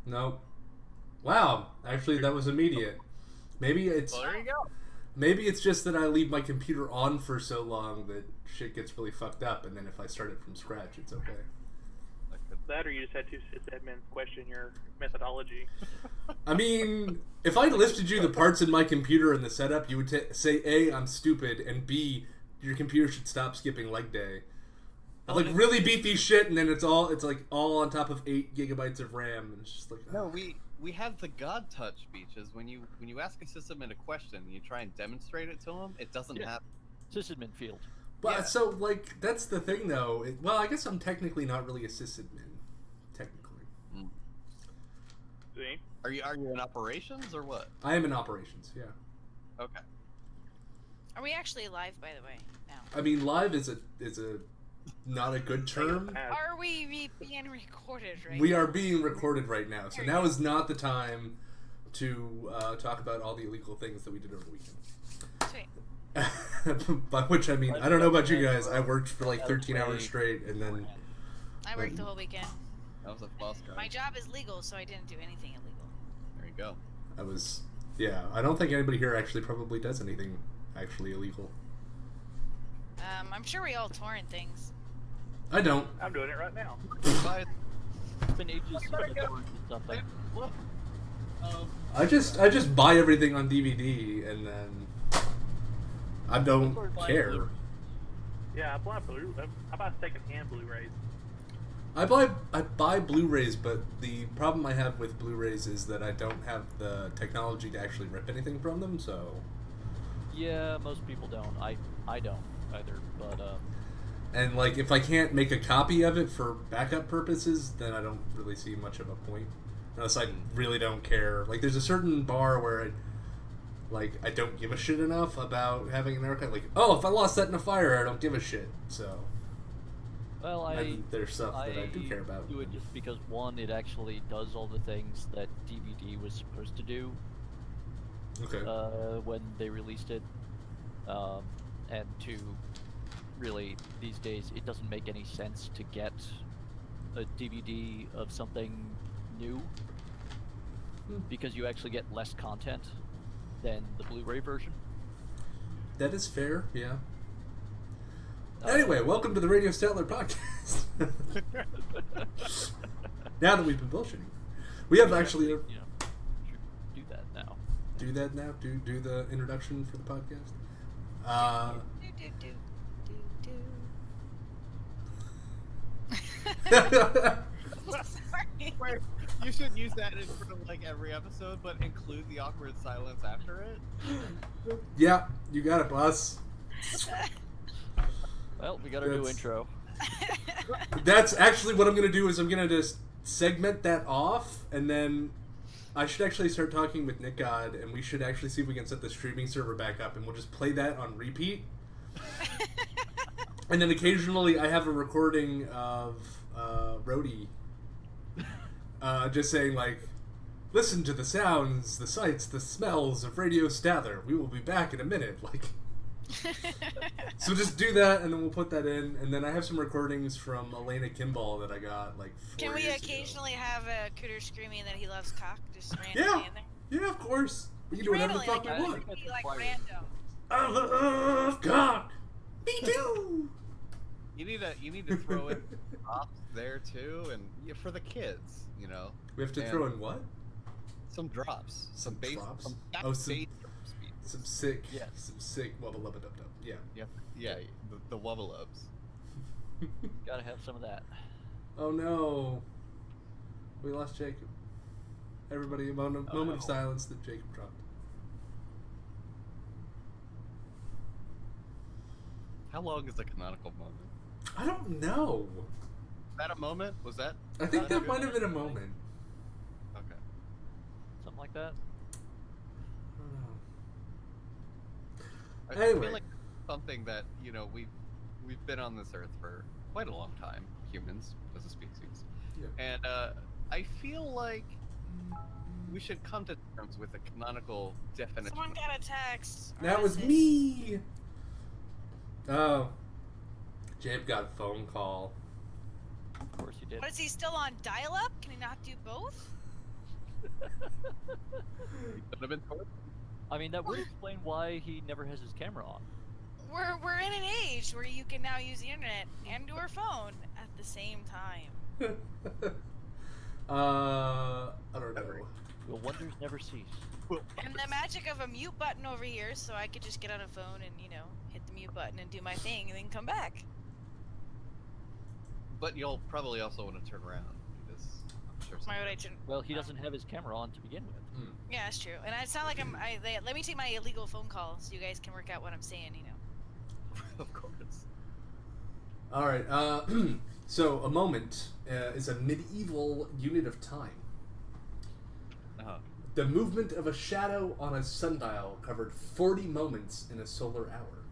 Nope. Wow. Actually, that was immediate. Maybe it's Well, there you go. maybe it's just that I leave my computer on for so long that shit gets really fucked up, and then if I start it from scratch, it's okay. That, or you just had two sysadmins question your methodology. I mean, if I listed you the parts in my computer and the setup, you would say A, I'm stupid, and B, your computer should stop skipping leg day. I like really beefy shit, and then it's like all on top of 8 gigabytes of RAM, and it's just like No, we have the God touch features. When you ask a sysadmin a question and you try and demonstrate it to them, it doesn't happen. Sysadmin field. But so like that's the thing though. Well, I guess I'm technically not really a sysadmin. Technically. See? Are you in operations or what? I am in operations. Yeah. Okay. Are we actually live, by the way? No. I mean, live is a not a good term. Are we being recorded right We now? are being recorded right now, so now is not the time to talk about all the illegal things that we did over the weekend. Sweet. By which I mean, I don't know about you guys. I worked for like 13 hours straight, and then I worked the whole weekend. That was a false guy. My job is legal, so I didn't do anything illegal. There you go. I was, yeah. I don't think anybody here actually probably does anything actually illegal. I'm sure we all torrent things. I don't. I'm doing it right now. It's been ages since I torrented something. I just buy everything on DVD, and then I don't care. Yeah, I buy second-hand Blu-rays. I buy Blu-rays, but the problem I have with Blu-rays is that I don't have the technology to actually rip anything from them. So Yeah, most people don't. I don't either. But and like if I can't make a copy of it for backup purposes, then I don't really see much of a point. Unless I really don't care. Like there's a certain bar where I don't give a shit enough about having an archive. Like, oh, if I lost that in a fire, I don't give a shit. So well, there's stuff that I do care about. Do it just because one, it actually does all the things that DVD was supposed to do. Okay. When they released it, and two, really these days it doesn't make any sense to get a DVD of something new because you actually get less content than the Blu-ray version. That is fair, yeah. Anyway, welcome to the Radio Statler podcast. Now that we've been bullshitting, we have actually should do that now. do that now. Do the introduction for the podcast. Sorry. Wait, you should use that in front of like every episode, but include the awkward silence after it. Yeah, you got it, boss. Well, we got a new intro. That's actually what I'm gonna do. Is I'm gonna just segment that off, and then I should actually start talking with Nick God, and we should actually see if we can set the streaming server back up, and we'll just play that on repeat. And then occasionally I have a recording of Rhodey just saying like, listen to the sounds, the sights, the smells of Radio Statler. We will be back in a minute. Like, so just do that, and then we'll put that in. And then I have some recordings from Elena Kimball that I got like 4 Can we years occasionally ago. have a Cooter screaming that he loves cock just randomly Yeah, in there? yeah, of course. We can do whatever the Randomly, fuck like, we it want. would be like random. I love God. Me too. You need to throw in drops there too, and for the kids, you know. We have to And throw in what? some drops, some bass, drops? some Oh, some- bass drops. Some sick, Yes. some sick wubba lubba dub dub. Yeah. Yep. Yeah, the wubble ups. Gotta have some of that. Oh no. We lost Jacob. Everybody, a moment of silence that Jacob dropped. How long is the canonical moment? I don't know. Was that a moment? Was that? I think that good? might have been a moment. Okay. Something like that. I don't know. I Anyway. feel like something that we've been on this earth for quite a long time, humans as a species, Yeah. and I feel like we should come to terms with a canonical definition. Someone got a text. or That was message. me. Oh. Jabe got a phone call. Of course you did. What, is he still on dial-up? Can he not do both? Could have been tortured. I mean, that would explain why he never has his camera on. We're in an age where you can now use the internet and your phone at the same time. I don't know. The wonders never cease. And the magic of a mute button over here, so I could just get on a phone and, hit the mute button and do my thing and then come back. But you'll probably also want to turn around because I'm sure. Why would I turn? Well, he doesn't have his camera on to begin with. Yeah, that's true. And it's not like let me take my illegal phone call so you guys can work out what I'm saying, Of course. All right. So a moment is a medieval unit of time. Uh-huh. The movement of a shadow on a sundial covered 40 moments in a solar hour.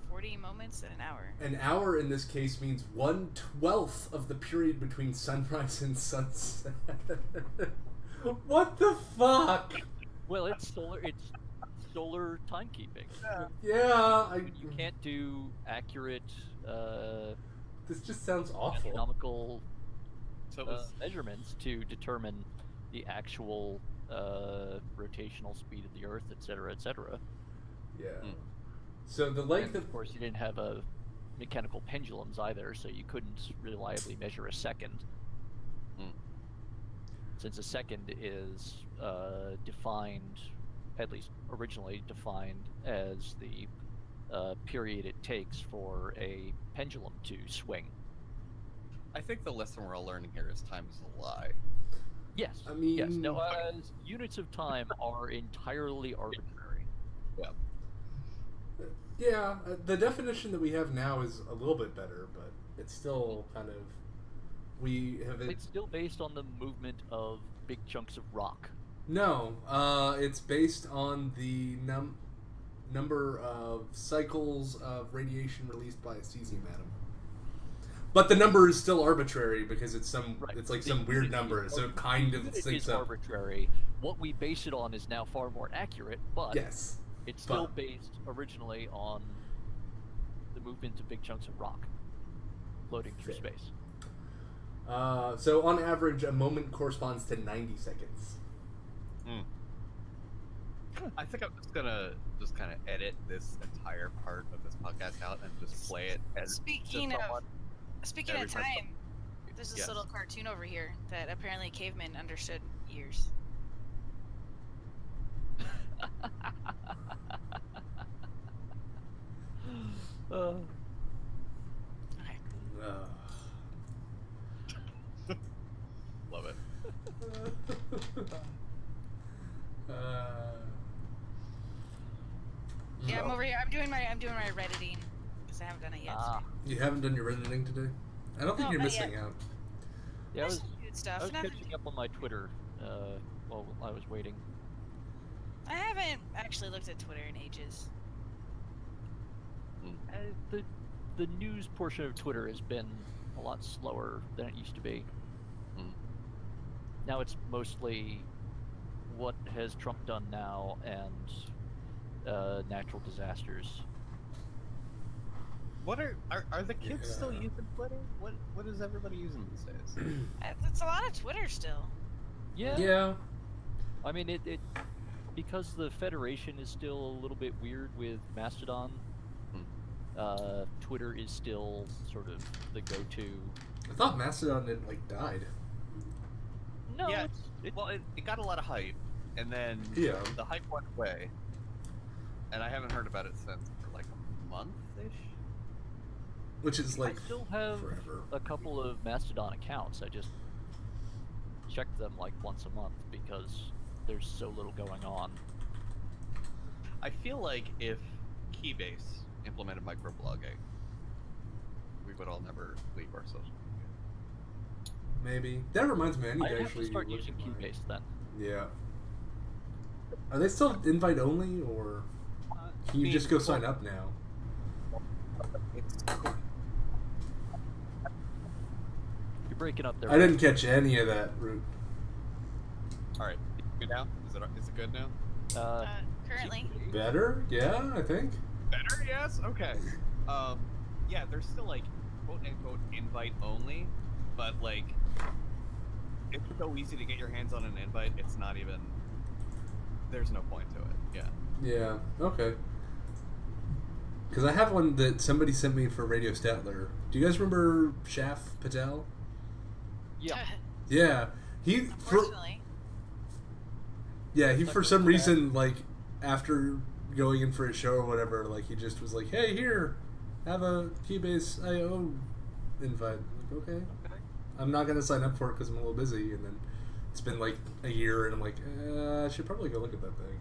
40 moments in an hour. An hour in this case means 1/12 of the period between sunrise and sunset. What the fuck? Well, it's solar timekeeping. Yeah, You can't do accurate this just sounds awful. astronomical So it was, measurements to determine the actual rotational speed of the Earth, etc., etc. Yeah. So the length And of course, you didn't have mechanical pendulums either, so you couldn't reliably measure a second. Since a second is defined, at least originally defined, as the period it takes for a pendulum to swing. I think the lesson we're all learning here is time is a lie. Yes. I mean, yes. No. Units of time are entirely arbitrary. Yeah. Yeah, the definition that we have now is a little bit better, but it's still kind of It's still based on the movement of big chunks of rock. No, it's based on the number of cycles of radiation released by a cesium atom. But the number is still arbitrary because it's it's like some weird number, so it kind of It syncs is up. arbitrary. What we base it on is now far more accurate, but Yes. it's still based originally on the movement of big chunks of rock floating through Okay. space. So on average, a moment corresponds to 90 seconds. I think I'm just gonna kind of edit this entire part of this podcast out and just play it as Speaking to of someone every time, there's this Yes. little cartoon over here that apparently cavemen understood years. Okay. Love it. Yeah, I'm over here. I'm doing my Redditing because I haven't done it yet. You haven't done your Redditing today? I don't think No, you're not missing yet. out. Yeah, There's some good I stuff. was Nothing- catching up on my Twitter while I was waiting. I haven't actually looked at Twitter in ages. The news portion of Twitter has been a lot slower than it used to be. Now it's mostly what has Trump done now and natural disasters. What are the kids still Yeah. using Twitter? What is everybody using these days? It's a lot of Twitter still. Yeah. I mean, it because the Federation is still a little bit weird with Mastodon. Twitter is still sort of the go-to. I thought Mastodon died. No, Yeah, it got a lot of hype, and then Yeah. the hype went away, and I haven't heard about it since for like a month-ish. Which is I still have forever. a couple of Mastodon accounts. I just check them like once a month because there's so little going on. I feel like if Keybase implemented microblogging, we would all never leave our social media. Maybe. That reminds me, I need I to have actually to start look using at my- Keybase then. Yeah. Are they still invite only, or can you just go sign up now? You're breaking up there. I didn't catch any of that, Root. All right, good now? Is it good now? Currently. Better? Yeah, I think. Better? Yes. Okay. Yeah, there's still like quote unquote invite only, but like so easy to get your hands on an invite. It's not even. There's no point to it. Yeah. Yeah. Okay. Because I have one that somebody sent me for Radio Statler. Do you guys remember Shaf Patel? Yeah. Yeah. He Unfortunately. he for some reason, like, after going in for a show or whatever, like, he just was like, "Hey, here, have a Keybase IO invite." I'm like, okay. I'm not gonna sign up for it because I'm a little busy, and then it's been like a year, and I'm like, I should probably go look at that thing.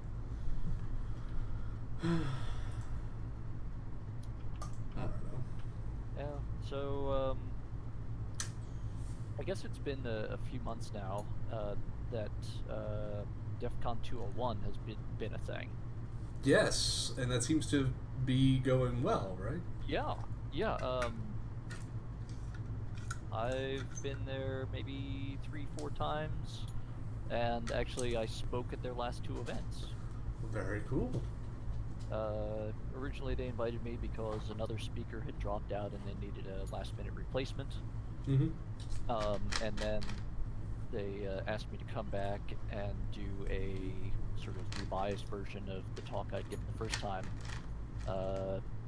I don't know. Yeah. So I guess it's been a few months now that DEF CON 201 has been a thing. Yes, and that seems to be going well, right? Yeah. I've been there maybe 3-4 times, and actually I spoke at their last 2 events. Very cool. Originally they invited me because another speaker had dropped out and they needed a last-minute replacement. Mm-hmm. And then they asked me to come back and do a sort of revised version of the talk I'd given the first time,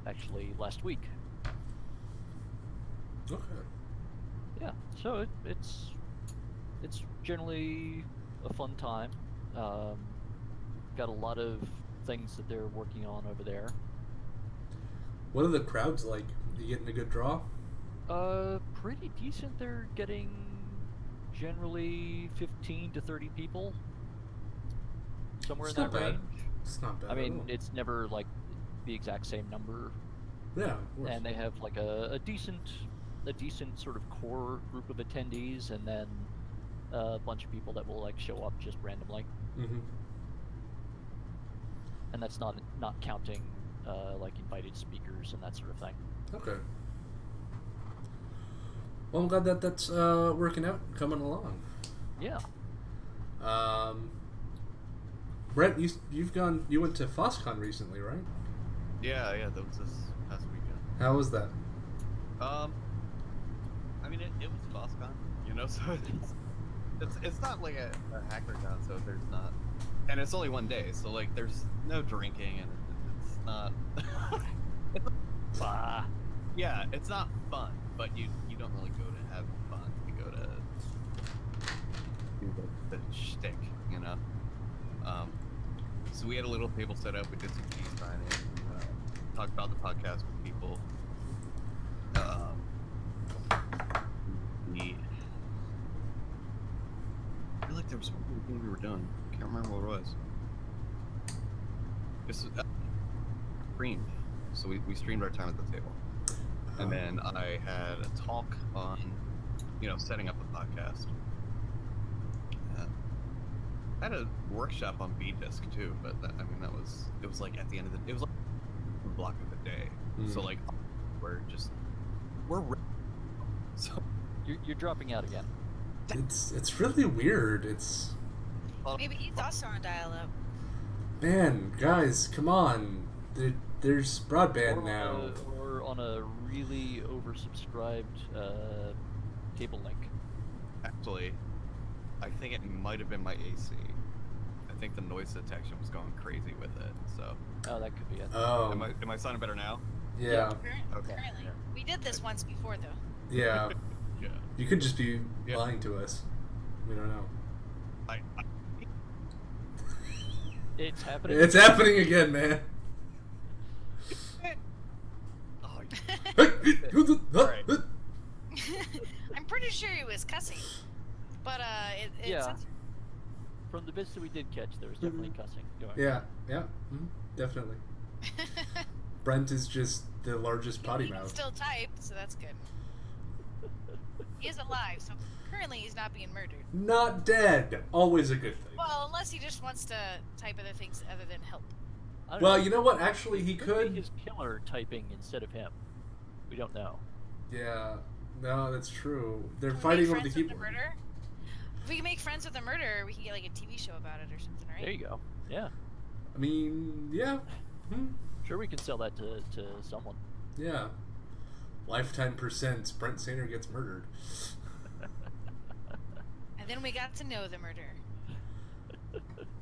actually last week. Okay. Yeah, so it's generally a fun time. Got a lot of things that they're working on over there. What are the crowds like? You getting a good draw? Pretty decent. They're getting generally 15 to 30 people, somewhere It's in not that bad. range. It's not bad. I at mean, all. it's never like the exact same number, Yeah, of course. and they have like a decent sort of core group of attendees, and then a bunch of people that will like show up just randomly. Mm-hmm. And that's not counting like invited speakers and that sort of thing. Okay. Well, I'm glad that that's working out, coming along. Yeah. Brent, you went to FOSCon recently, right? Yeah, that was this past weekend. How was that? I mean, it was FOSCon, you know, so it's not like a hacker con, so there's not, and it's only one day, so like there's no drinking, and it's not. Yeah, it's not fun, but you don't really go to have fun. You go to do the shtick, you know. So we had a little table set up. We did some key signing, talked about the podcast with people. I feel like there was one thing we were doing. I can't remember what it was. This is streamed. So we streamed our time at the table. And then I had a talk on, setting up a podcast. I had a workshop on B-Disc too, but it was like at the end of it was like a block of the day. So like we're so You're dropping out again. It's really weird. It's Maybe he's also on dial-up. man, guys, come on. There's broadband now. Or on a really oversubscribed cable link. actually, I think it might have been my AC. I think the noise detection was going crazy with it. So Oh, that could be it. Oh, am I sounding better now? yeah, Okay. Currently. We did this once before, though. yeah. Yeah. You could just be Yeah. lying to us. We don't know. I It's happening. It's happening again, man. oh, Right. I'm pretty sure he was cussing. But, Yeah. censored. From the bits that we did catch, there was definitely cussing going. Yeah, definitely. Brent is just the largest potty He can mouth. still type, so that's good. He is alive, so currently he's not being murdered. Not dead. Always a good thing. Well, unless he just wants to type other things other than help. I don't Well, know. you know what? Actually, he Could be could. his killer typing instead of him. We don't know. Yeah. No, that's true. They're Can we fighting make over the friends with keyboard. murder? If we can make friends with the murderer, we can get like a TV show about it or something, right? There you go. Yeah. I mean, yeah. Sure, we can sell that to someone. Yeah. Lifetime percents. Brent Sainer gets murdered. And Then we got to know the murderer.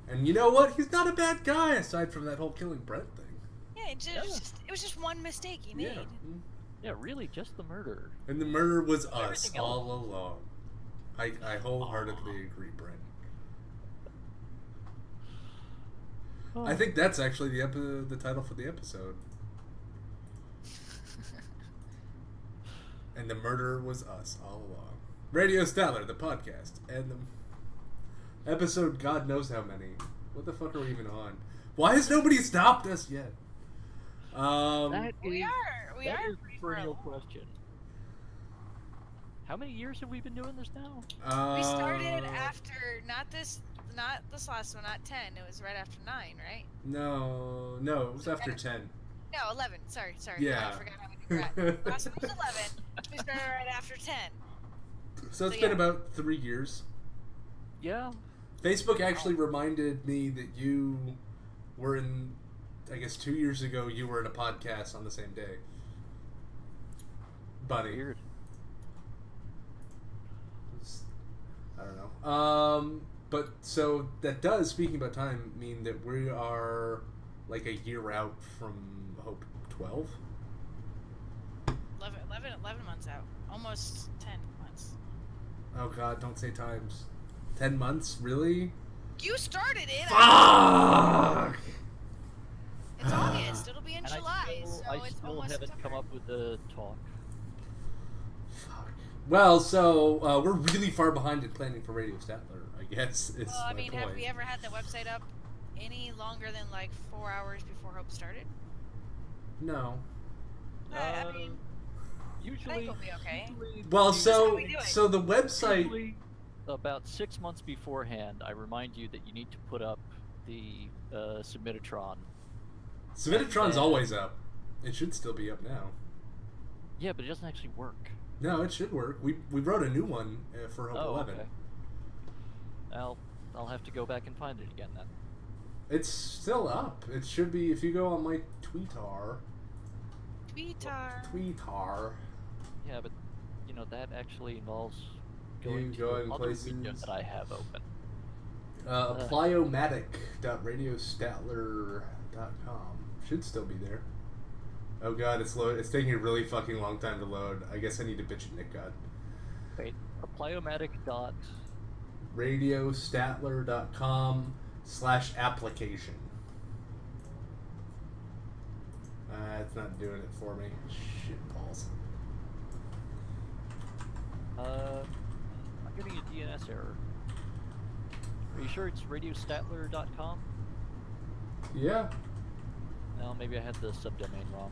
And you know what? He's not a bad guy, aside from that whole killing Brent thing. Yeah, it was just one mistake he made. Yeah. Yeah, really, just the murder. And the murder was us Everything all else. along. I wholeheartedly agree, Brent. I think that's actually the title for the episode. And the murderer was us all along. Radio Statler, the podcast, and the episode God knows how many. What the fuck are we even on? Why has nobody stopped us yet? That We is are the pretty perennial far along. question. How many years have we been doing this now? We started after not this last one, not 10. It was right after 9, right? No, it was after 10. No, 11. Sorry. Yeah. I forgot how many we're at. Last one was 11. We started right after 10. So it's So, been yeah. about 3 years. Yeah. Facebook actually reminded me that you were in, I guess 2 years ago, you were in a podcast on the same day. Buddy. Weird. I don't know. But so that does, speaking about time, mean that we are like a year out from Hope 12? 11 months out. Almost 10 months. Oh god, don't say times. 10 months? Really? You started it. Fuck! It's August. It'll be in And July, so I it's still almost haven't September. come up with the talk. Fuck. Well, so we're really far behind in planning for Radio Statler, I guess. Is Well, I my mean, point. have we ever had the website up any longer than like 4 hours before Hope started? No. I mean, Usually, we'll be okay. Well, That's so how we do it. so the website. usually about 6 months beforehand, I remind you that you need to put up the Submitatron. Submitatron's Yeah. always up. It should still be up now. Yeah, but it doesn't actually work. No, it should work. We wrote a new one for Hope 11. Okay. I'll have to go back and find it again then. It's still up. It should be if you go on my Tweetar. Tweetar. Yeah, but that actually involves You going to going other places. window that I have open. Plyomatic.radiostatler.com should still be there. Oh god, it's taking a really fucking long time to load. I guess I need to bitch at Nick God. Wait, Plyomatic dot. radiostatler.com/application. It's not doing it for me. Shit balls. I'm getting a DNS error. Are you sure it's radiostatler.com? Yeah. No, maybe I had the subdomain wrong.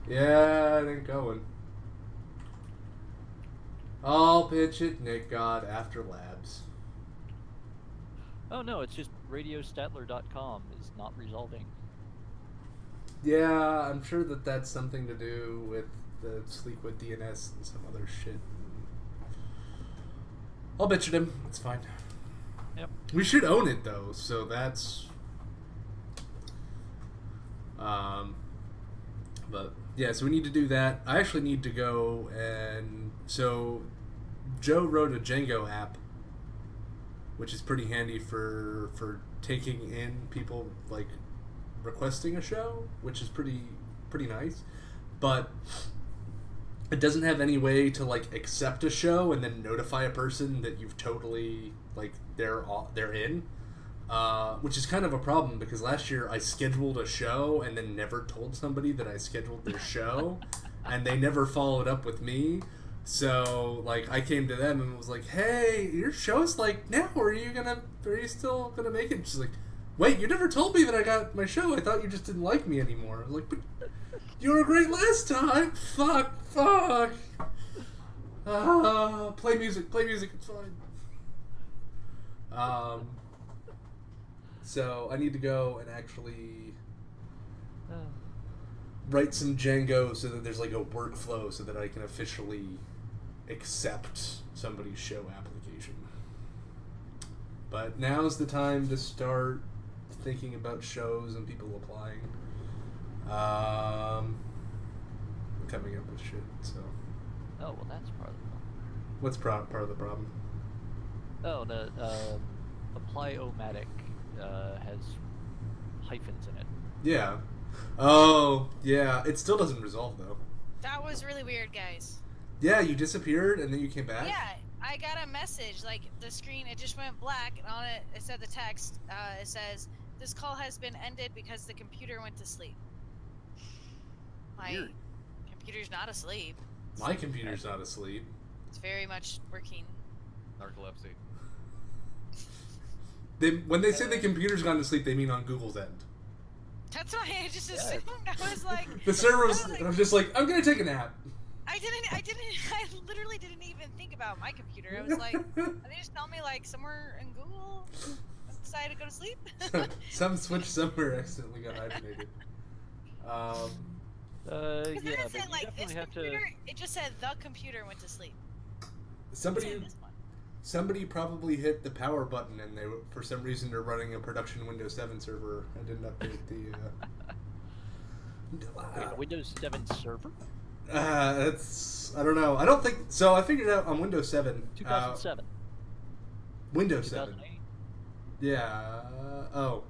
Yeah, it ain't going. I'll pitch it, Nick God, after labs. Oh no, it's just radiostatler.com is not resolving. Yeah, I'm sure that that's something to do with the Sleekwood DNS and some other shit. I'll bitch at him. It's fine. Yep. We should own it though, so that's. But yeah, so we need to do that. I actually need to go and so Joe wrote a Django app, which is pretty handy for taking in people like requesting a show, which is pretty nice. But it doesn't have any way to like accept a show and then notify a person that you've totally like they're in, which is kind of a problem because last year I scheduled a show and then never told somebody that I scheduled their show, and they never followed up with me. So like I came to them and was like, "Hey, your show's like now. Are you still gonna make it?" And she's like, "Wait, you never told me that I got my show. I thought you just didn't like me anymore." I was like, "But you were great last time." Fuck. Play music. It's fine. So I need to go and actually write some Django so that there's like a workflow so that I can officially accept somebody's show application. But now's the time to start thinking about shows and people applying. Coming up with shit, so. Oh, well, that's part of the problem. What's part of the problem? Oh, the Apply-O-Matic has hyphens in it. Yeah. Oh, yeah. It still doesn't resolve, though. That was really weird, guys. Yeah, you disappeared, and then you came back? Yeah, I got a message, like, the screen, it just went black, and on it, it said the text, it says, this call has been ended because the computer went to sleep. My Weird. computer's not asleep. My computer's not asleep. It's very much working. Narcolepsy. When they say the computer's gone to sleep, they mean on Google's end. That's why I just assumed. I was like, The server's, I'm just like, I'm gonna take a nap. I literally didn't even think about my computer. I was like, are they just tell me, like, somewhere in Google decided to go to sleep? Some switch somewhere accidentally got hyphenated. Because it Yeah, didn't but say, you like, this definitely have computer, to. it just said the computer went to sleep. It Somebody said this one. Somebody probably hit the power button, and they, for some reason, they're running a production Windows 7 server and didn't update the. Wait, a Windows 7 server? It's I don't know. I don't think so. I figured out on Windows 7. 2007. Windows 7. 2008. Yeah. Oh,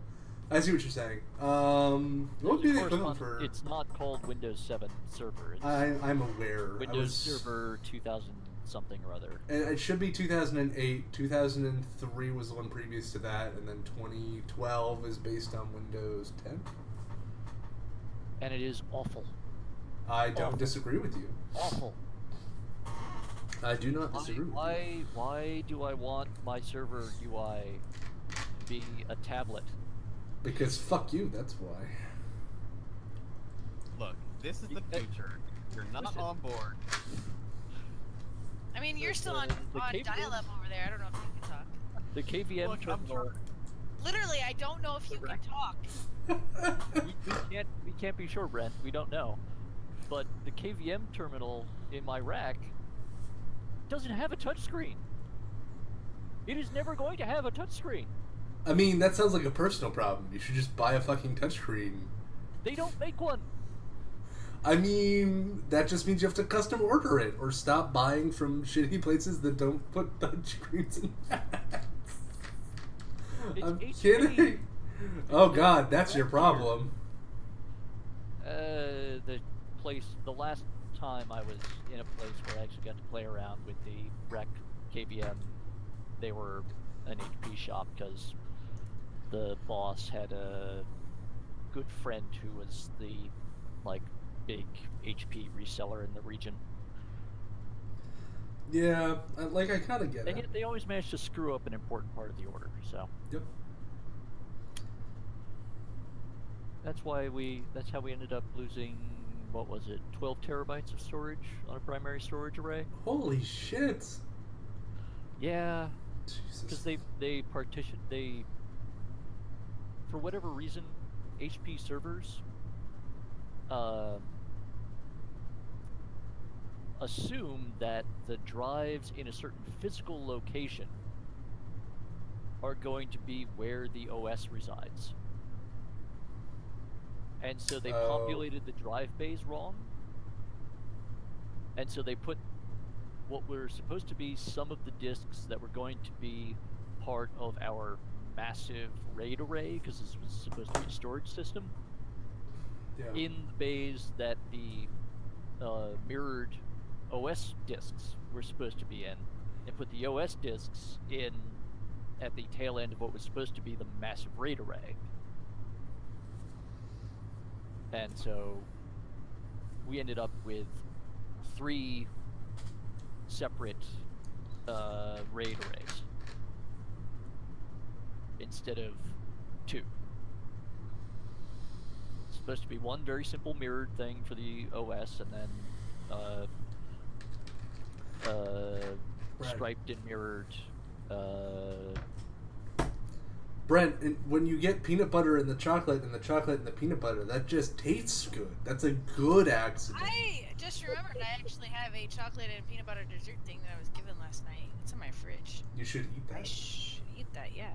I see what you're saying. What would be the equivalent for? It's not called Windows 7 server. It's I'm aware. Windows Server 2000 something or other. It should be 2008. 2003 was the one previous to that, and then 2012 is based on Windows 10. And it is awful. I don't Awful. disagree with you. Awful. I do not disagree with you. Why do I want my server UI to be a tablet? Because fuck you, that's why. Look, this is the future. You're not Listen. on board. I mean, you're still on the KVM dial-up over there. I don't know if you can talk. The KVM Look, I'm terminal. Literally, I don't know if you can talk. We can't be sure, Brent. We don't know. But the KVM terminal in my rack doesn't have a touchscreen. It is never going to have a touchscreen. I mean, that sounds like a personal problem. You should just buy a fucking touchscreen. They don't make one. I mean, that just means you have to custom order it, or stop buying from shitty places that don't put touchscreens in that. It's I'm HP. kidding. Oh god, that's your problem. The last time I was in a place where I actually got to play around with the rec KVM, they were an HP shop because the boss had a good friend who was the, like, big HP reseller in the region. Yeah, I kind of get And it. yet they always managed to screw up an important part of the order, so. Yep. That's how we ended up losing, what was it, 12 terabytes of storage on a primary storage array? Holy shit. Yeah, Jesus. because they for whatever reason, HP servers assume that the drives in a certain physical location are going to be where the OS resides. And so they populated the drive bays wrong. And so they put what were supposed to be some of the disks that were going to be part of our massive RAID array, because this was supposed to be a storage system, Yeah. in the bays that the mirrored OS disks were supposed to be in, and put the OS disks in at the tail end of what was supposed to be the massive RAID array. And so we ended up with 3 separate RAID arrays instead of 2. It's supposed to be one very simple mirrored thing for the OS, and then Right. striped and mirrored. Brent, and when you get peanut butter in the chocolate and the chocolate in the peanut butter, that just tastes good. That's a good accident. I just remembered I actually have a chocolate and peanut butter dessert thing that I was given last night. It's in my fridge. You should eat I that. should eat that, yeah.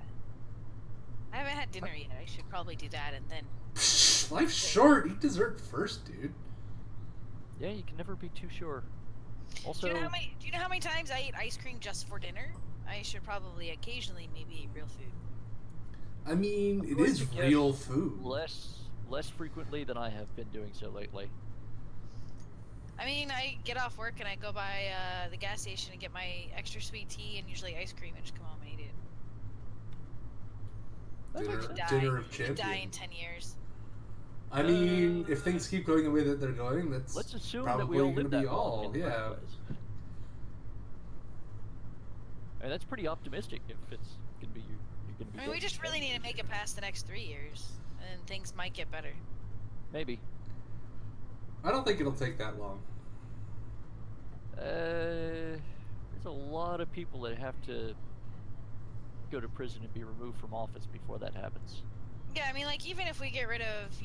I haven't had dinner yet. I should probably do that and then. Life's short. Eat dessert first, dude. Yeah, you can never be too sure. Also, Do you know how many times I eat ice cream just for dinner? I should probably occasionally maybe eat real food. I mean, it going is to guess real food. less frequently than I have been doing so lately. I mean, I get off work and I go by the gas station and get my extra sweet tea and usually ice cream and just come home and eat it. Dinner of You die in champions. 10 years. I mean, if things keep going the way that they're going, that's Let's assume probably that we all going to live be that long all. in the first Yeah. place. And that's pretty optimistic if it's gonna be you're gonna be. I mean, we dead just in really 10 need to years. make it past the next 3 years, and things might get better. Maybe. I don't think it'll take that long. There's a lot of people that have to go to prison and be removed from office before that happens. Yeah, I mean, like, even if we get rid of,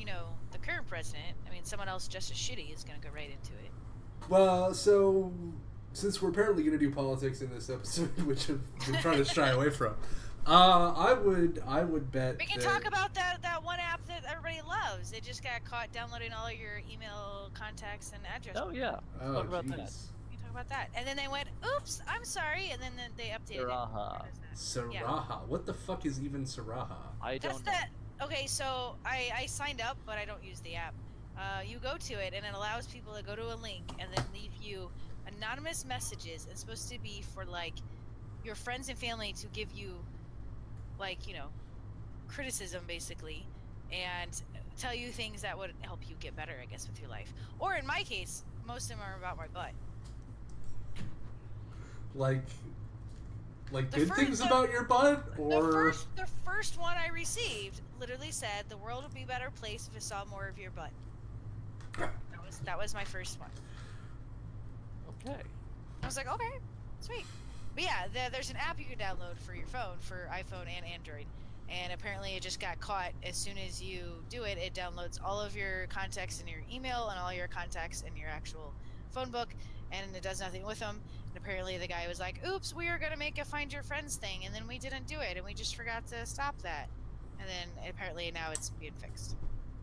the current president, I mean, someone else just as shitty is going to go right into it. Well, so since we're apparently going to do politics in this episode, which I've been trying to shy away from, I would bet We can that, talk about that one app that everybody loves. It just got caught downloading all of your email contacts and address. Oh yeah. Let's Oh, talk about that. jeez. We can talk about that. And then they went, oops, I'm sorry, and then they updated Saraha. it. Saraha. Yeah. What the fuck is even Saraha? I That's don't know. that. Okay, so I signed up, but I don't use the app. You go to it, and it allows people to go to a link and then leave you anonymous messages. It's supposed to be for, like, your friends and family to give you, like, criticism, basically, and tell you things that would help you get better, I guess, with your life. Or in my case, most of them are about my butt. Like The good first- things the- about your butt, or The first one I received literally said, the world would be a better place if it saw more of your butt. That was my first one. Okay. I was like, okay, sweet. But yeah, there's an app you can download for your phone, for iPhone and Android. And apparently it just got caught. As soon as you do it, it downloads all of your contacts in your email and all your contacts in your actual phone book, and it does nothing with them. And apparently the guy was like, oops, we are going to make a find your friends thing, and then we didn't do it, and we just forgot to stop that. And then apparently now it's being fixed.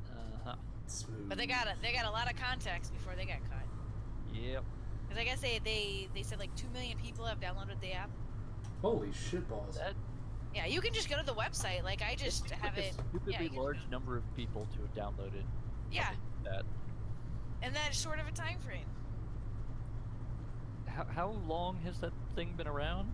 Uh-huh. smooth. But they got a lot of contacts before they got caught. Yep. Because I guess they said like 2 million people have downloaded the app. Holy shitballs. That Yeah, you can just go to the website. Like, I just have it. stupidly yeah, you can large just- number of people to have downloaded Yeah, that. in that short of a time frame. How long has that thing been around?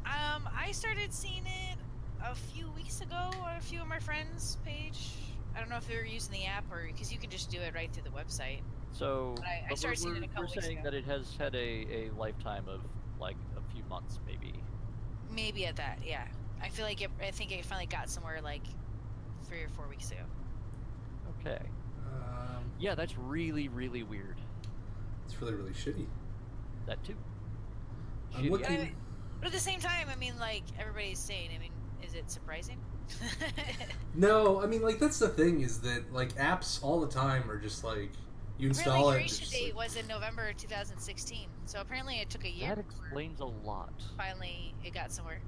I started seeing it a few weeks ago on a few of my friends' page. I don't know if they were using the app or because you can just do it right through the website. So But I but started seeing it a couple we're weeks saying ago. that it has had a lifetime of like a few months, maybe. Maybe at that, yeah. I think it finally got somewhere like 3 or 4 weeks ago. Okay. Yeah, that's really, really weird. It's really, really shitty. That too. I'm Shitty. looking. But at the same time, I mean, like everybody's saying, I mean, is it surprising? No, I mean, like, that's the thing is that, like, apps all the time are just like, you install Really, it. creation Just, date like, was in November 2016. So apparently it took a year That before explains a lot. finally it got somewhere.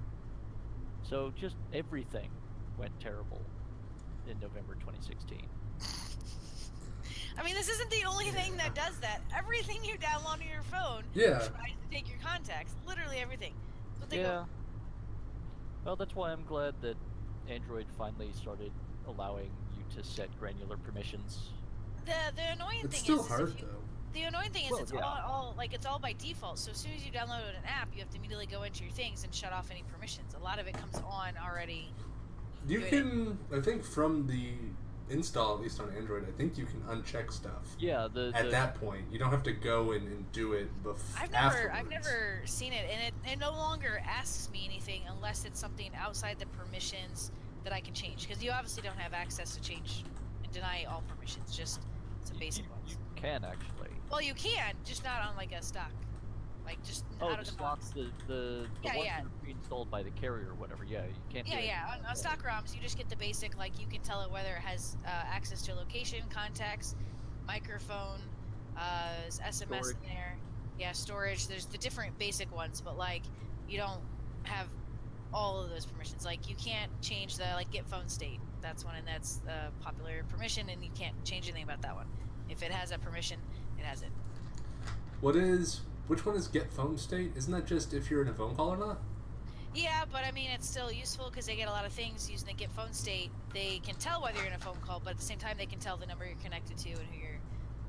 So just everything went terrible in November 2016. I mean, this isn't the only thing that does that. Everything you download on your phone Yeah. tries to take your contacts. Literally everything. But they Yeah. go, Well, that's why I'm glad that Android finally started allowing you to set granular permissions. the annoying It's thing still is hard, if you, though. the annoying thing is Well, it's yeah. all by default. So as soon as you download an app, you have to immediately go into your things and shut off any permissions. A lot of it comes on already. You Doing can, I think, from the install, at least on Android, I think you can uncheck stuff. Yeah, At that point, you don't have to go and do it I've afterwards. never seen it, and it no longer asks me anything unless it's something outside the permissions that I can change. Because you obviously don't have access to change and deny all permissions, just some basic ones. You can actually. Well, you can, just not on like a stock, like just Oh, out the of the stock, box. the Yeah, ones yeah. that are pre-installed by the carrier or whatever. Yeah, you can't. Yeah, do it. yeah. On stock ROMs, you just get the basic, like you can tell it whether it has access to location, contacts, microphone, SMS Storage. in there. Yeah, storage. There's the different basic ones, but like you don't have all of those permissions. Like you can't change the get phone state. That's one, and that's a popular permission, and you can't change anything about that one. If it has a permission, it has it. What is which one is get phone state? Isn't that just if you're in a phone call or not? Yeah, but I mean, it's still useful because they get a lot of things using the get phone state. They can tell whether you're in a phone call, but at the same time, they can tell the number you're connected to and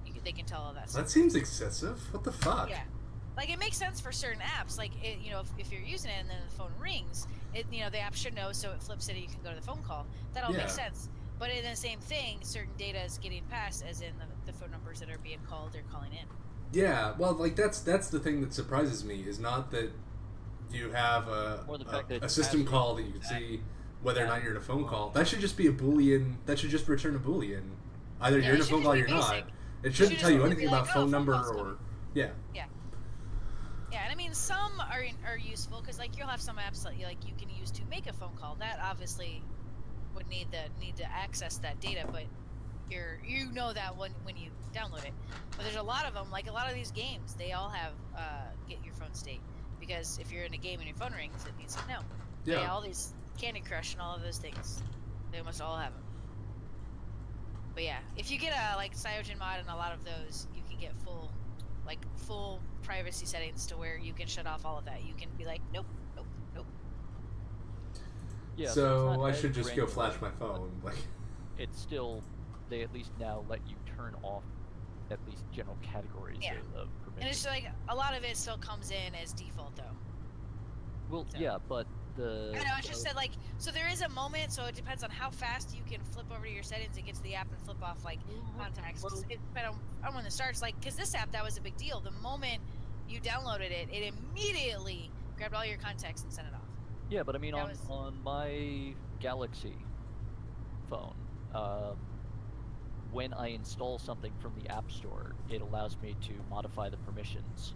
who they can tell all that stuff. That seems excessive. What the fuck? Yeah. Like, it makes sense for certain apps. Like, if you're using it and then the phone rings, the app should know, so it flips it and you can go to the phone call. That all makes sense. But in the same thing, certain data is getting passed, as in the phone numbers that are being called or calling in. Yeah, well, like, that's the thing that surprises me, is not that you have a system call that you can see whether or not you're in a phone call. That should just be a Boolean. That should just return a Boolean. Either you're in a phone call or you're not. It shouldn't tell you anything about phone number or... Yeah. Yeah. Yeah, and I mean, some are useful, because, like, you'll have some apps that you can use to make a phone call. That obviously would need to access that data, but you know that when you download it. But there's a lot of them, like a lot of these games, they all have get your phone state. Because if you're in a game and your phone rings, it needs to know. Yeah. All these Candy Crush and all of those things, they must all have them. But yeah, if you get a Cyanogen mod and a lot of those, you can get full privacy settings to where you can shut off all of that. You can be like, nope. Yeah. So I should just go flash my phone. It's still, they at least now let you turn off at least general categories of permission. And it's like a lot of it still comes in as default though. Well, so. Yeah, but I know, it's just that so there is a moment, so it depends on how fast you can flip over to your settings and get to the app and flip off contacts. It depends on when it starts, because this app, that was a big deal. The moment you downloaded it, it immediately grabbed all your contacts and sent it off. Yeah, but I mean, on my Galaxy phone, when I install something from the App Store, it allows me to modify the permissions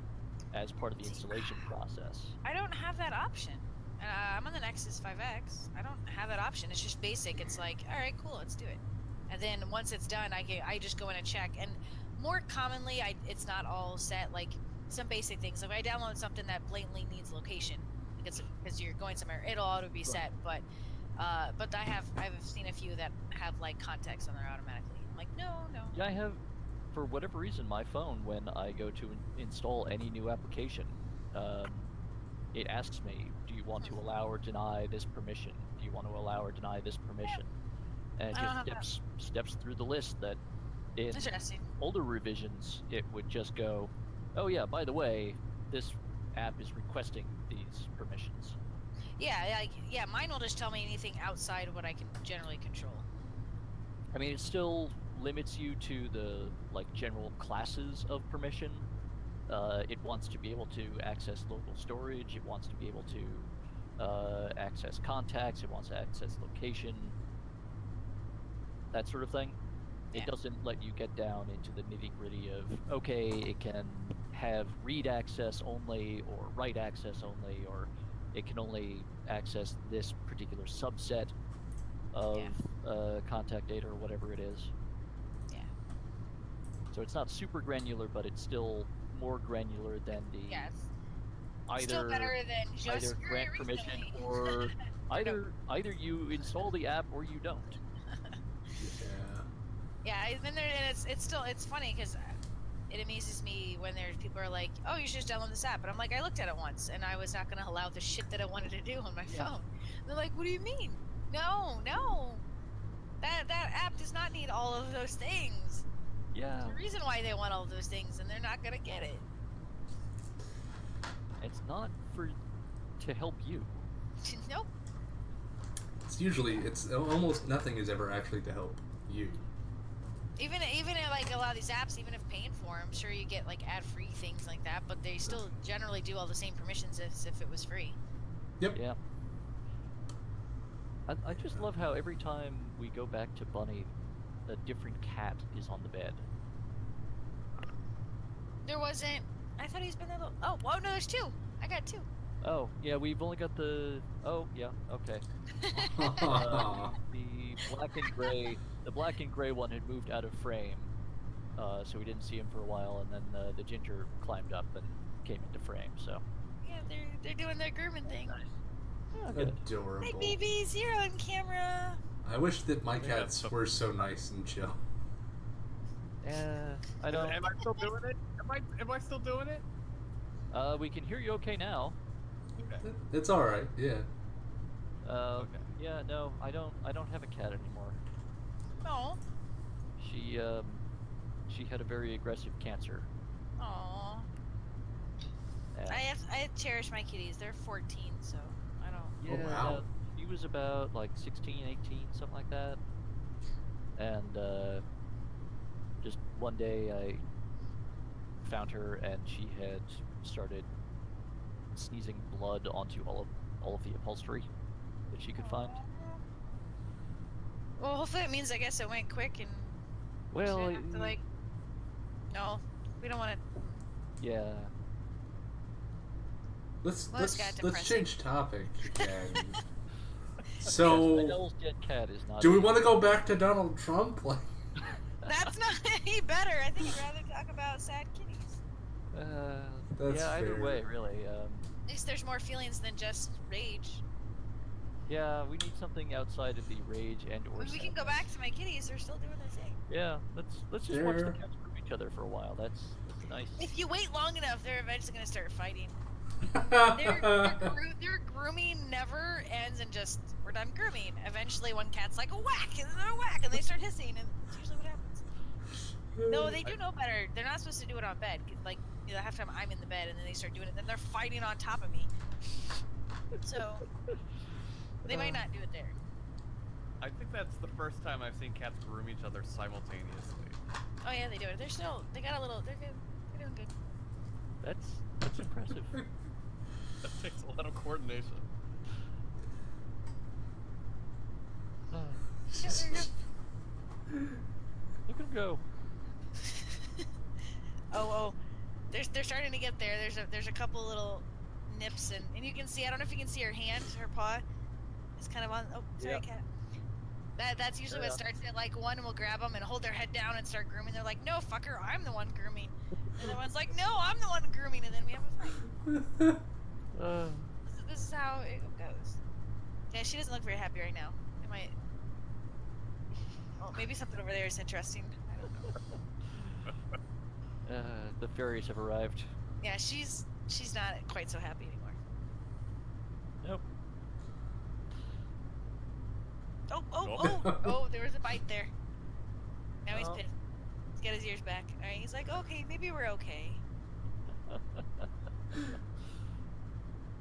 as part of the installation process. I don't have that option. I'm on the Nexus 5X. I don't have that option. It's just basic. It's like, all right, cool, let's do it. And then once it's done, I just go in and check. And more commonly, it's not all set. Like some basic things. If I download something that blatantly needs location, because you're going somewhere, it'll auto be set. But I've seen a few that have contacts on there automatically. I'm like, no. Yeah, I have, for whatever reason, my phone, when I go to install any new application, it asks me, do you want to allow or deny this permission? Do you want to allow or deny this permission? And it just steps through the list that in older revisions, it would just go, oh yeah, by the way, this app is requesting these permissions. Yeah, mine will just tell me anything outside of what I can generally control. I mean, it still limits you to the general classes of permission. It wants to be able to access local storage. It wants to be able to access contacts. It wants to access location. That sort of thing. Yeah. It doesn't let you get down into the nitty-gritty of, okay, it can have read access only or write access only, or it can only access this particular subset of contact data or whatever it is. Yeah. So it's not super granular, but it's still more granular than the still better than just grant permission or either you install the app or you don't. And it's funny because it amazes me when there's people are like, oh, you should just download this app, and I'm like, I looked at it once and I was not going to allow the shit that I wanted to do on my phone. And they're like, what do you mean? No, that app does not need all of those things. Yeah. There's a reason why they want all of those things, and they're not gonna get it. It's not to help you. Nope. It's almost nothing is ever actually to help you. Even in a lot of these apps, even if paying for them, sure you get ad-free things like that, but they still generally do all the same permissions as if it was free. Yep. Yeah. I just love how every time we go back to Bunny, a different cat is on the bed. There wasn't. I thought he's been there. Oh, no, there's two. I got two. Oh, yeah, we've only got the. Oh, yeah, okay. The black and gray one had moved out of frame, so we didn't see him for a while, and then the ginger climbed up and came into frame. So. Yeah, they're doing their grooming thing. Nice. Yeah, adorable. Hey, baby, you're on camera. I wish that my cats were so nice and chill. Yeah, I don't. Am I still doing it? Am I still doing it? We can hear you okay now. Okay. It's all right. Yeah. Okay. Okay. Yeah, no, I don't have a cat anymore. No. She had a very aggressive cancer. Aw. And I cherish my kitties. They're 14, so I don't. yeah, wow. no, she was about like 16, 18, something like that. And just one day I found her and she had started sneezing blood onto all of the upholstery that she could find. Well, hopefully it means I guess it went quick and Well, she didn't have to, like. No, we don't want to. yeah. Let's Well, it's got let's depressing. change topic again. Yes, So, Adele's dead cat is not. do we want to go back to Donald Trump? Like, That's not any better. I think I'd rather talk about sad kitties. That's yeah, either fair. way, really. At least there's more feelings than just rage. Yeah, we need something outside of the rage and or. I mean, we can go sadness. back to my kitties. They're still doing their thing. Yeah, let's just watch the Fair. cats group each other for a while. That's nice. If you wait long enough, they're eventually going to start fighting. Their Their grooming never ends in just, we're done grooming. Eventually one cat's like, a whack, and then a whack, and they start hissing, and it's usually what happens. No, they do know better. They're not supposed to do it on bed. 'Cause, like, you know, half the time I'm in the bed, and then they start doing it, and then they're fighting on top of me. So, they might not do it there. I think that's the first time I've seen cats groom each other simultaneously. Oh yeah, they do it. They got a little, they're good. They're doing good. That's impressive. That takes a lot of coordination. Yeah, they're good. Look at him go. Oh, they're starting to get there. There's a couple little nips and you can see. I don't know if you can see her hand, her paw. It's kind of on. Oh, sorry, Yeah. cat. That's usually what starts it. Like one will grab them and hold their head down and start grooming. They're like, no, fucker, I'm the one grooming. And the one's like, no, I'm the one grooming. And then we have a fight. This is how it goes. Yeah, she doesn't look very happy right now. It might. Oh, maybe something over there is interesting. I don't know. The fairies have arrived. Yeah, she's not quite so happy anymore. Nope. Oh, there was a bite there. Now he's Oh. pissed. He's got his ears back. Alright, he's like, okay, maybe we're okay.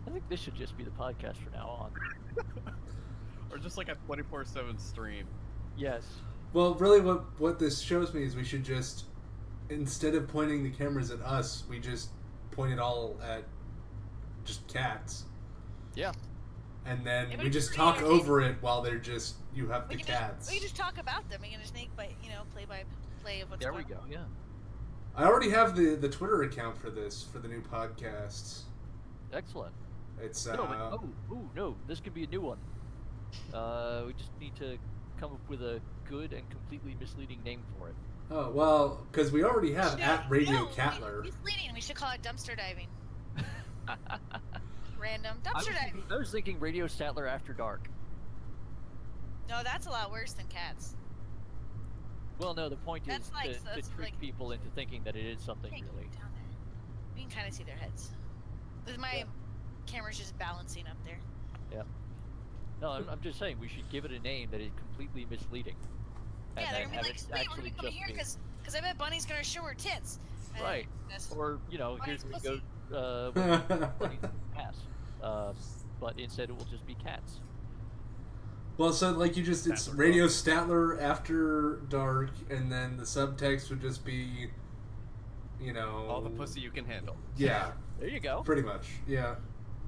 I think this should just be the podcast from now on. Or just like a 24/7 stream. Yes. Well, really, what this shows me is we should just, instead of pointing the cameras at us, we just point it all at just cats. Yeah. And then Yeah, but we it's just pretty talk entertaining. over it while they're just, you have the We cats. just talk about them. We can just make play by play of what's There going we go. on. Yeah. I already have the Twitter account for this, for the new podcast. Excellent. It's, No, no, this could be a new one. We just need to come up with a good and completely misleading name for it. oh, well, because we already have Yeah, at Radio no, Catler. Misleading. We should call it dumpster diving. Random I dumpster diving. was thinking Radio Statler After Dark. No, that's a lot worse than cats. Well, no, the point is That's like- to that's trick like- people into thinking that it is something Hey, go really. down there. You can kind of see their heads. My camera's just balancing up there. No, I'm just saying we should give it a name that is completely misleading. And Yeah, they're then gonna be have like, it sweet, we're actually gonna come just here be. because I bet Bunny's gonna show her tits. And Right. that's- Or, you know, Bunny's here's where we go, pussy. pass. But instead it will just be cats. Well, so like you just, it's Statler Radio Statler After Dark, and then the subtext would just be, you know, All the pussy you can handle. Yeah, There you go. pretty much. Yeah.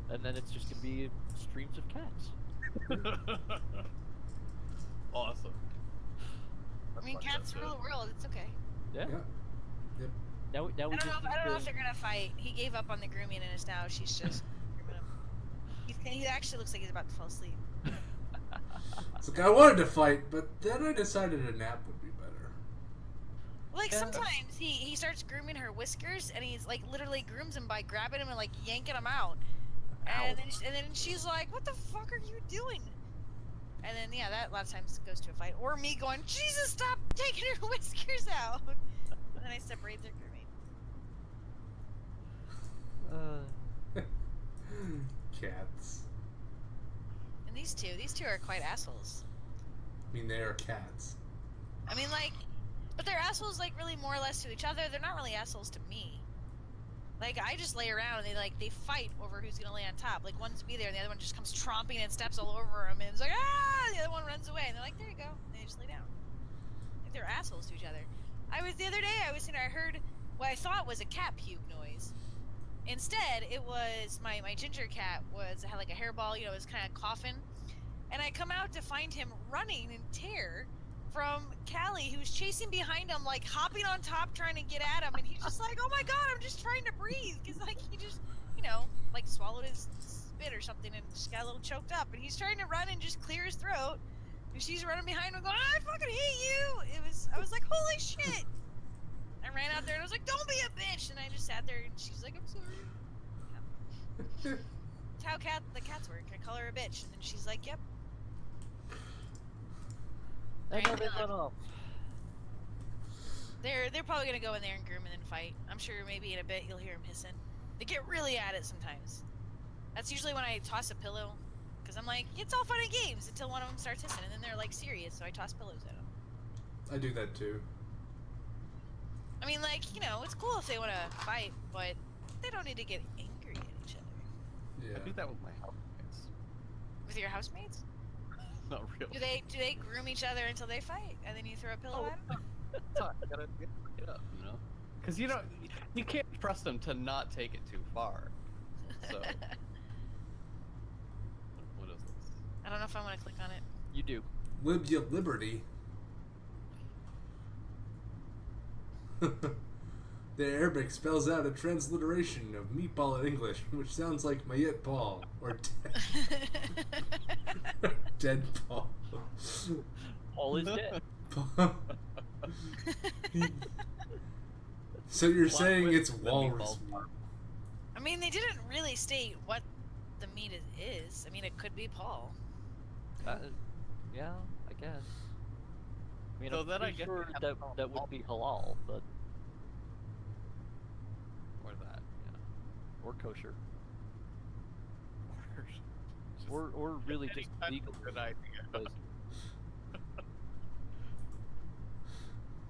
And then it's just gonna be streams of cats. Awesome. I mean, cats rule the world. It's okay. Yeah. Yeah. Now we I don't just know. I don't know if need they're gonna fight. He gave up on the grooming, and it's now she's just grooming him. He actually looks like he's about to fall asleep. It's like, I wanted to fight, but then I decided a nap would be better. Like Yeah. sometimes he starts grooming her whiskers, and he's like literally grooms him by grabbing him and like yanking him out. And then she's like, "What the fuck are you doing?" And then yeah, that a lot of times goes to a fight, or me going, "Jesus, stop taking her whiskers out!" And then I separate their grooming. Cats. And these two are quite assholes. I mean, they are cats. I mean, like, but they're assholes, like, really more or less to each other. They're not really assholes to me. Like, I just lay around and they fight over who's gonna lay on top. Like, one's me there and the other one just comes tromping and steps all over him and it's like, ah! The other one runs away and they're like, there you go. And they just lay down. Like, they're assholes to each other. The other day, I heard what I thought was a cat puke noise. Instead, it was my ginger cat had like a hairball, you know, was kind of coughing. And I come out to find him running in terror from Callie, who's chasing behind him, like hopping on top, trying to get at him. And he's just like, oh my god, I'm just trying to breathe. Because, like, he just, you know, like swallowed his spit or something and just got a little choked up. And he's trying to run and just clear his throat. And she's running behind him going, I fucking hate you. I was like, holy shit. I ran out there and I was like, don't be a bitch. And I just sat there and she's like, I'm sorry. Yeah. That's how the cats work. I call her a bitch. And then she's like, yep. I know they run off. They're probably gonna go in there and groom and then fight. I'm sure maybe in a bit you'll hear them hissing. They get really at it sometimes. That's usually when I toss a pillow. Because I'm like, it's all fun and games until one of them starts hissing. And then they're like serious. So I toss pillows at them. I do that too. I mean, like, you know, it's cool if they want to fight, but they don't need to get angry at each other. Yeah. I do that with my housemates. With your housemates? Not really. Do they groom each other until they fight, and then you throw a pillow at them? It's not, you gotta get up, you know? Because you can't trust them to not take it too far. So. What is this? I don't know if I want to click on it. You do. Libya Liberty. The Arabic spells out a transliteration of meatball in English, which sounds like Mayet Paul, or dead Paul. Paul is dead. So you're Plot saying twist, it's the walrus meatball meat? farm. I mean, they didn't really state what the meat is. I mean, it could be Paul. Yeah, I guess. I mean, So I'm then I pretty guess sure we have that to- that would be halal, but Or that, yeah. or kosher, Just or really just any legal. good idea. because-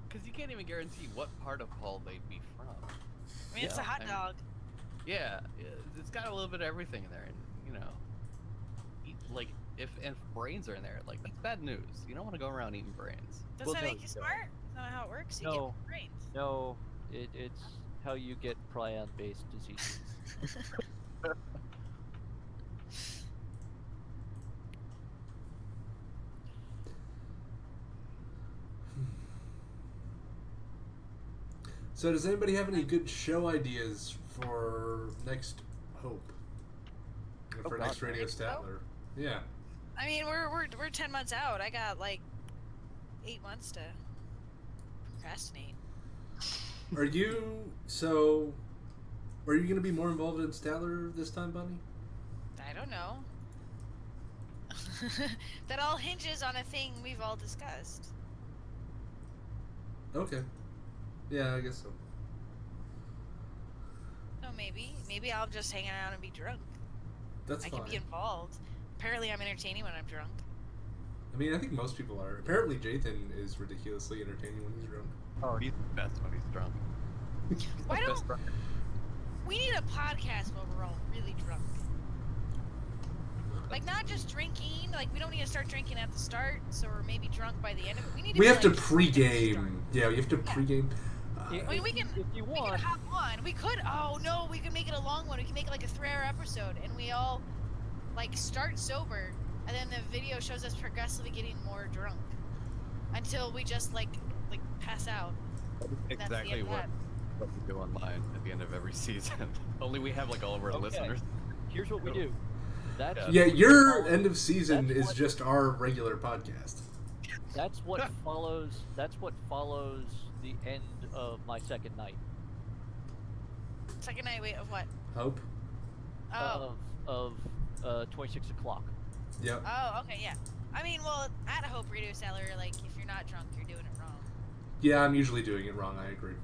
Because you can't even guarantee what part of Paul they'd be from. I mean, it's a Yeah, hot I mean- dog. Yeah, it's got a little bit of everything in there, and you know, like if brains are in there, like that's bad news. You don't want to go around eating brains. Does Well, that no, make you you smart? That's not how it works. You No. get brains. No, it's how you get prion-based diseases. So does anybody have any good show ideas for next Hope? Or for God, next Radio next Hope? Statler? Yeah. I mean, we're 10 months out. I got like 8 months to procrastinate. Are you going to be more involved in Statler this time, Bunny? I don't know. That all hinges on a thing we've all discussed. Okay. Yeah, I guess so. So maybe I'll just hang out and be drunk. That's I fine. can be involved. Apparently, I'm entertaining when I'm drunk. I mean, I think most people are. Apparently, Jathan is ridiculously entertaining when he's drunk. Oh, he's the best when he's drunk. Why Best don't drunk. we need a podcast where we're all really drunk? Like, not just drinking. Like, we don't need to start drinking at the start, so we're maybe drunk by the end of it. We be, have to like, pregame. Yeah, we have to Yeah. pregame. Yeah. I mean, we can. If you We want, could hop on. We could. Oh no, we could make it a long one. We can make it like a 3-hour episode, and we all like start sober, and then the video shows us progressively getting more drunk until we just like pass out. And that's the Exactly end of what that. we do online at the end of every season. Only we have like all of our Okay. listeners. here's what we do. That's Yeah, what your follows- end of season that's is what- just our regular podcast. That's what follows. That's what follows the end of my second night Second night, wait, of what? Hope? Oh. of 26 o'clock. Yep. Oh, okay, yeah. I mean, well, at Hope Radio Seller, like, if you're not drunk, you're doing it wrong. Yeah, I'm usually doing it wrong, I agree.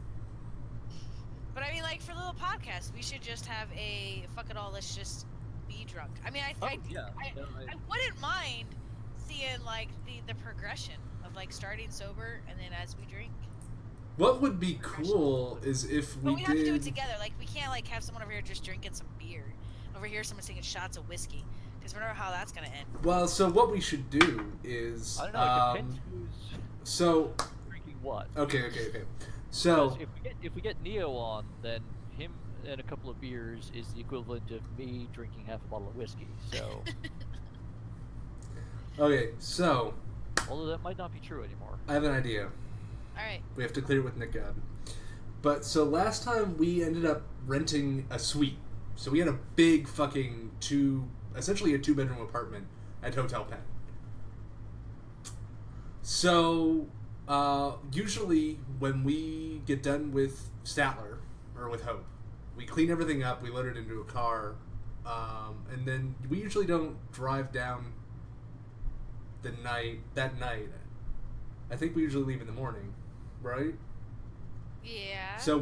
But I mean, like, for little podcasts, we should just have a fuck it all. Let's just be drunk. I mean, I wouldn't mind seeing like the progression of like starting sober and then as we drink. What would be cool is if we But we have to do it together. Like, we can't like have someone over here just drinking some beer. Over here, someone's taking shots of whiskey. Because we don't know how that's gonna end. Well, so what we should do is. I don't know. It depends who's so. drinking what. Okay. So. If we get Neo on, then him and a couple of beers is the equivalent of me drinking half a bottle of whiskey. So. Okay, so. Although that might not be true anymore. I have an idea. Alright. We have to clear it with Nick God. But so last time we ended up renting a suite. So we had a big fucking essentially a 2-bedroom apartment at Hotel Penn. So usually when we get done with Statler or with Hope, we clean everything up, we load it into a car, and then we usually don't drive down that night. I think we usually leave in the morning, right? Yeah. So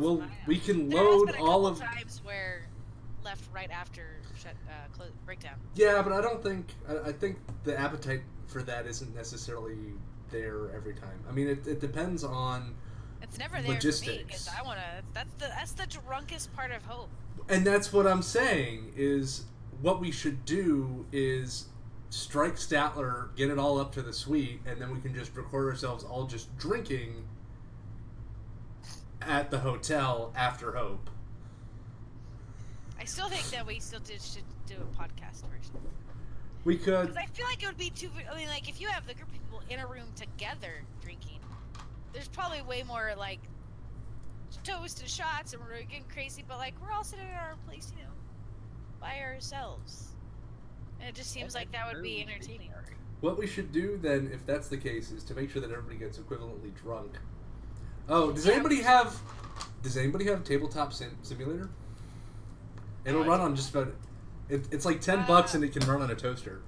we can There has load been a all couple of. times where left right after breakdown. Yeah, but I don't think. I think the appetite for that isn't necessarily there every time. I mean, it depends on. It's never there logistics. for me because I wanna. That's the drunkest part of Hope. And that's what I'm saying is what we should do is strike Statler, get it all up to the suite, and then we can just record ourselves all just drinking at the hotel after Hope. I still think that we should do a podcast version. We could. Because I feel like it would be too. I mean, like if you have the group of people in a room together drinking, there's probably way more like toast and shots, and we're getting crazy. But like we're all sitting in our own place, you know, by ourselves, and it just seems like that would be entertaining. What we should do then, if that's the case, is to make sure that everybody gets equivalently drunk. Oh, does anybody have Tabletop Simulator? It'll run on just about. It's like $10 and it can run on a toaster.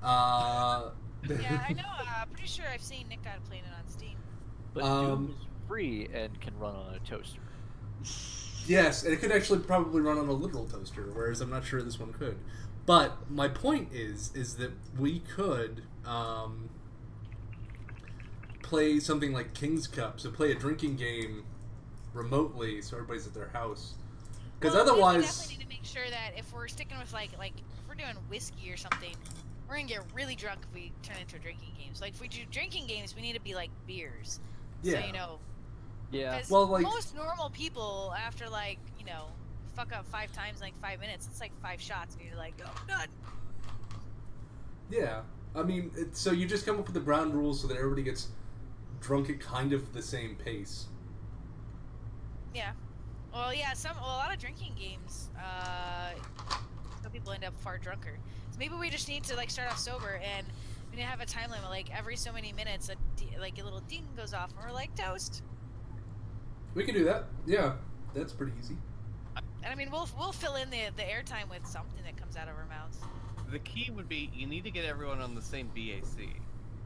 Yeah, I know. I'm pretty sure I've seen Nick God playing it on Steam. But Doom is free and can run on a toaster. Yes, and it could actually probably run on a literal toaster, whereas I'm not sure this one could. But my point is that we could play something like King's Cup, so play a drinking game remotely, so everybody's at their house. Because otherwise, we definitely need to make sure that if we're sticking with like if we're doing whiskey or something, we're gonna get really drunk if we turn into drinking games. Like if we do drinking games, we need to be like beers. Yeah. So you know. Yeah. Because well, like most normal people, after like fuck up 5 times in like 5 minutes, it's like 5 shots, and you're like, oh, done. Yeah, I mean, so you just come up with the ground rules so that everybody gets drunk at kind of the same pace. Yeah. Well, yeah. A lot of drinking games, some people end up far drunker. So maybe we just need to like start off sober, and we need to have a time limit. Like every so many minutes, like a little ding goes off, and we're like toast. We can do that. Yeah, that's pretty easy. And I mean, we'll fill in the airtime with something that comes out of our mouths. The key would be you need to get everyone on the same BAC,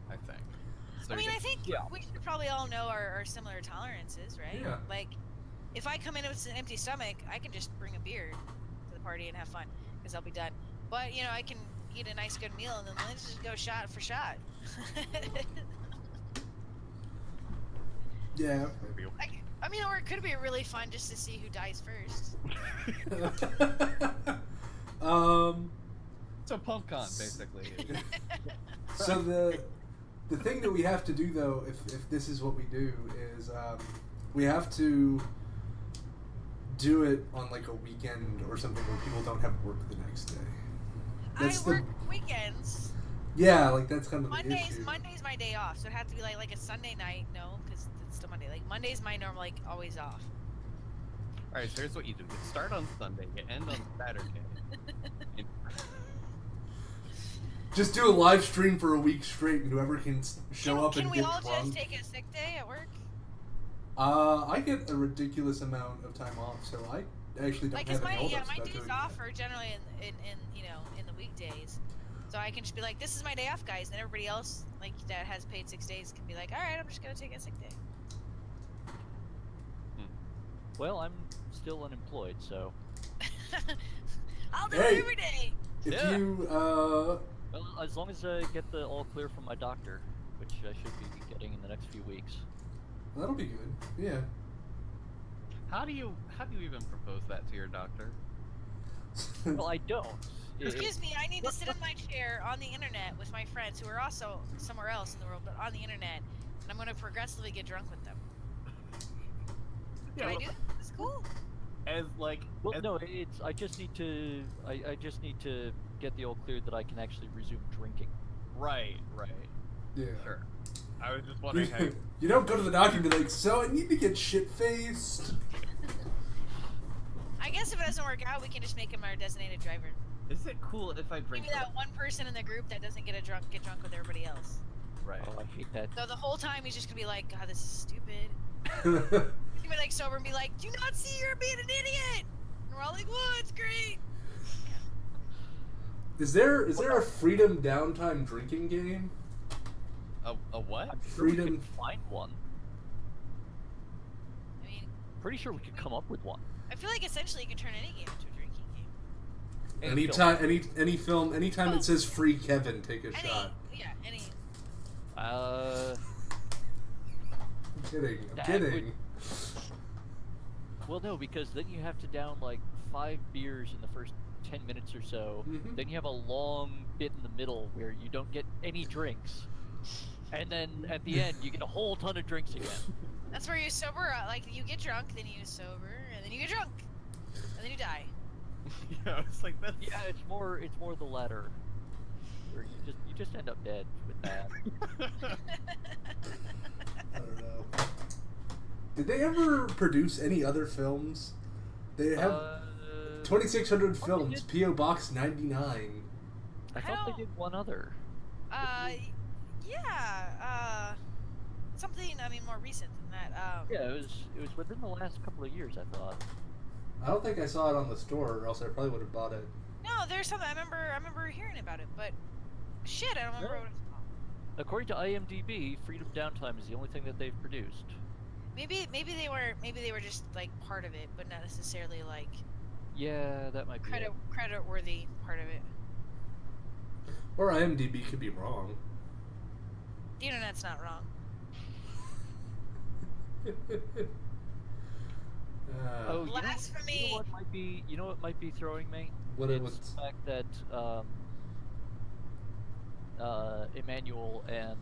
I think. So I mean, I think we should probably all know our similar tolerances, right? Yeah. Like, if I come in with an empty stomach, I can just bring a beer to the party and have fun, because I'll be done. But, I can eat a nice good meal, and then let's just go shot for shot. Yeah. I mean, or it could be really fun just to see who dies first. It's a pub con, basically. So the thing that we have to do, though, if this is what we do, is we have to do it on like a weekend or something where people don't have work the next day. I work weekends. Yeah, like that's kind of the issue. Monday's my day off, so it has to be like a Sunday night. No, because it's still Monday. Like Monday's my normal, like always off. All right, so here's what you do: you start on Sunday, you end on Saturday. Just do a live stream for a week straight, and whoever can show up and get drunk. Can we all just take a sick day at work? I get a ridiculous amount of time off, so I actually don't have any holdups my about days doing off that. are generally in the weekdays, so I can just be like, this is my day off, guys, and everybody else like that has paid 6 days can be like, all right, I'm just gonna take a sick day. Well, I'm still unemployed, so. I'll do Hey. it every day. If Yeah. you, Well, as long as I get the all clear from my doctor, which I should be getting in the next few weeks. that'll be good. Yeah. How do you even propose that to your doctor? Well, I don't. Excuse me, I need to sit in my chair on the internet with my friends who are also somewhere else in the world, but on the internet, and I'm going to progressively get drunk with them. Can I do that? It's cool. As like, Well, as, no, it's. I just need to. I just need to get the all clear that I can actually resume drinking. right. Yeah. Sure. I was just wondering how. You don't go to the doctor and be like, so I need to get shit-faced. I guess if it doesn't work out, we can just make him our designated driver. Is it cool if I drink? Maybe that one person in the group that doesn't get drunk with everybody else. Right. Oh, I hate that. So the whole time he's just gonna be like, God, this is stupid. He's gonna be like sober and be like, do you not see you're being an idiot? And we're all like, whoa, it's great. Is there a freedom downtime drinking game? A what? I'm sure we Freedom. could find one. I mean, Pretty sure we could come up with one. I feel like essentially you can turn any game into a drinking game. Anytime Oh. it says free Kevin, take a shot. Any. I'm kidding. I'm That kidding. Well, no, because then you have to down like 5 beers in the first 10 minutes or so. Mhm. Then you have a long bit in the middle where you don't get any drinks. And then at the end, you get a whole ton of drinks again. That's where you sober. Like you get drunk, then you sober, and then you get drunk, and then you die. Yeah, it's like that's. Yeah, it's more the latter. Where you just end up dead with that. I don't know. Did they ever produce any other films? They have 2,600 they films. did. P.O. Box 99. I thought they did one other. Yeah. Something. I mean, more recent than that. Yeah, it was within the last couple of years, I thought. I don't think I saw it on the store, or else I probably would have bought it. No, there's something. I remember hearing about it, but shit, I don't remember what it was called. According to IMDb, Freedom Downtime is the only thing that they've produced. Maybe they were just like part of it, but not necessarily like Yeah, that might be it. credit worthy part of it. Or IMDb could be wrong. The internet's not wrong. Oh, Blasphemy! You know what might be throwing me? What It's what's the fact that Emmanuel and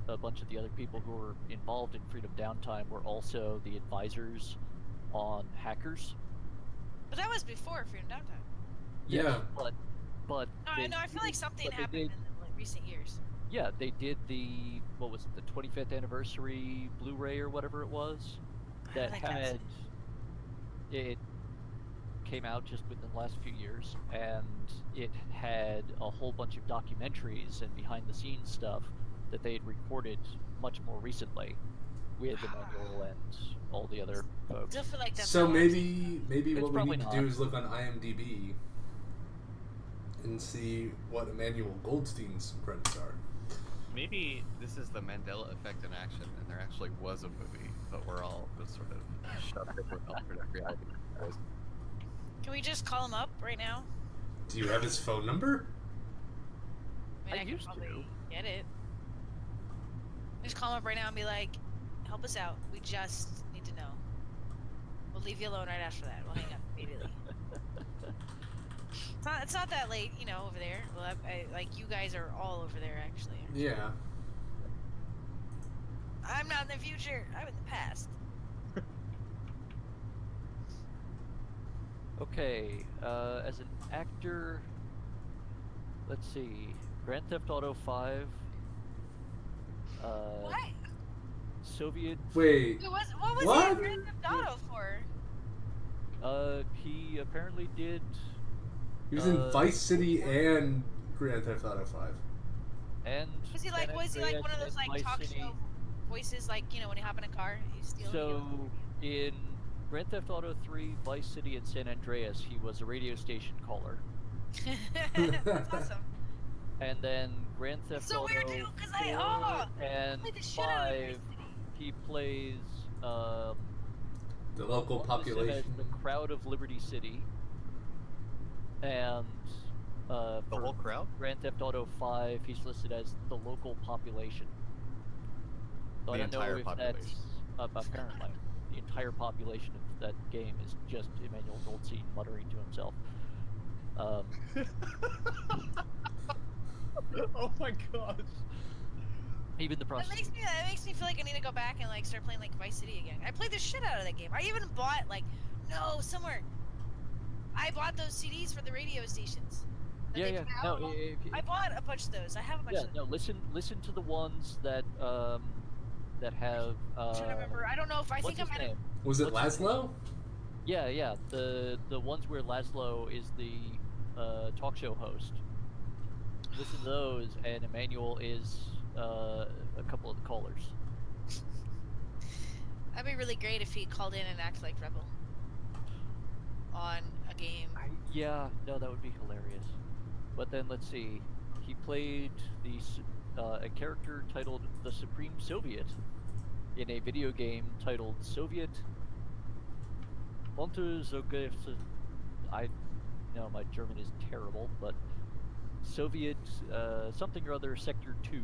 a bunch of the other people who were involved in Freedom Downtime were also the advisors on hackers. But that was before Freedom Downtime. Yeah. but No, they I feel like something but they happened in did- the recent years. Yeah, they did the what was it, the 25th anniversary Blu-ray or whatever it was that think that's- had it came out just within the last few years, and it had a whole bunch of documentaries and behind-the-scenes stuff that they had recorded much more recently with Emmanuel and all the other folks. Still feel like that's So not maybe It's what we probably need to not. do is look on IMDb and see what Emmanuel Goldstein's credits are. Maybe this is the Mandela effect in action, and there actually was a movie, but we're all just sort of shoved in with alternate reality. Can we just call him up right now? Do you have his phone number? I mean, I I can used probably to. get it. Just call him up right now and be like, help us out. We just need to know. We'll leave you alone right after that. We'll hang up immediately. It's not that late, you know, over there. Well, like, you guys are all over there, actually. Yeah. I'm not in the future. I'm in the past. Okay, as an actor, let's see, Grand Theft Auto 5. What? Soviet. Wait. What was What? he in Grand Theft Auto for? He apparently did. He was in Vice City before- and Grand Theft Auto 5. And Was he like San one of Andreas those like and talk Vice City. show voices, like, you know, when you hop in a car, you steal? So in Grand Theft Auto 3, Vice City, and San Andreas, he was a radio station caller. That's awesome. And then Grand Theft It's so Auto weird, dude, 'cause 4 and played the shit out of 5, Vice City. he plays The local One listed population. as the crowd of Liberty City, and The for whole crowd? Grand Theft Auto 5, he's listed as the local population. So I The don't know entire if population. that's apparently the entire population of that game is just Emmanuel Goldstein muttering to himself. Oh my gosh. Even the That prostitute. makes me feel like I need to go back and like start playing like Vice City again. I played the shit out of that game. I even bought I bought those CDs for the radio stations. that Yeah, they yeah. put No, out. I bought a bunch of those. I have a bunch yeah, of them. no. Listen to the ones that have. I'm trying to remember. I don't know if I What's think I his might have. name? Was it What's his name? Laszlo? Yeah. The ones where Laszlo is the talk show host. Listen to those, and Emmanuel is a couple of the callers. That'd be really great if he called in and acted like Rebel on a game. Yeah, no, that would be hilarious. But then let's see, he played a character titled the Supreme Soviet in a video game titled Soviet Untersuchungs. I know my German is terrible, but Soviet something or other Sector 2.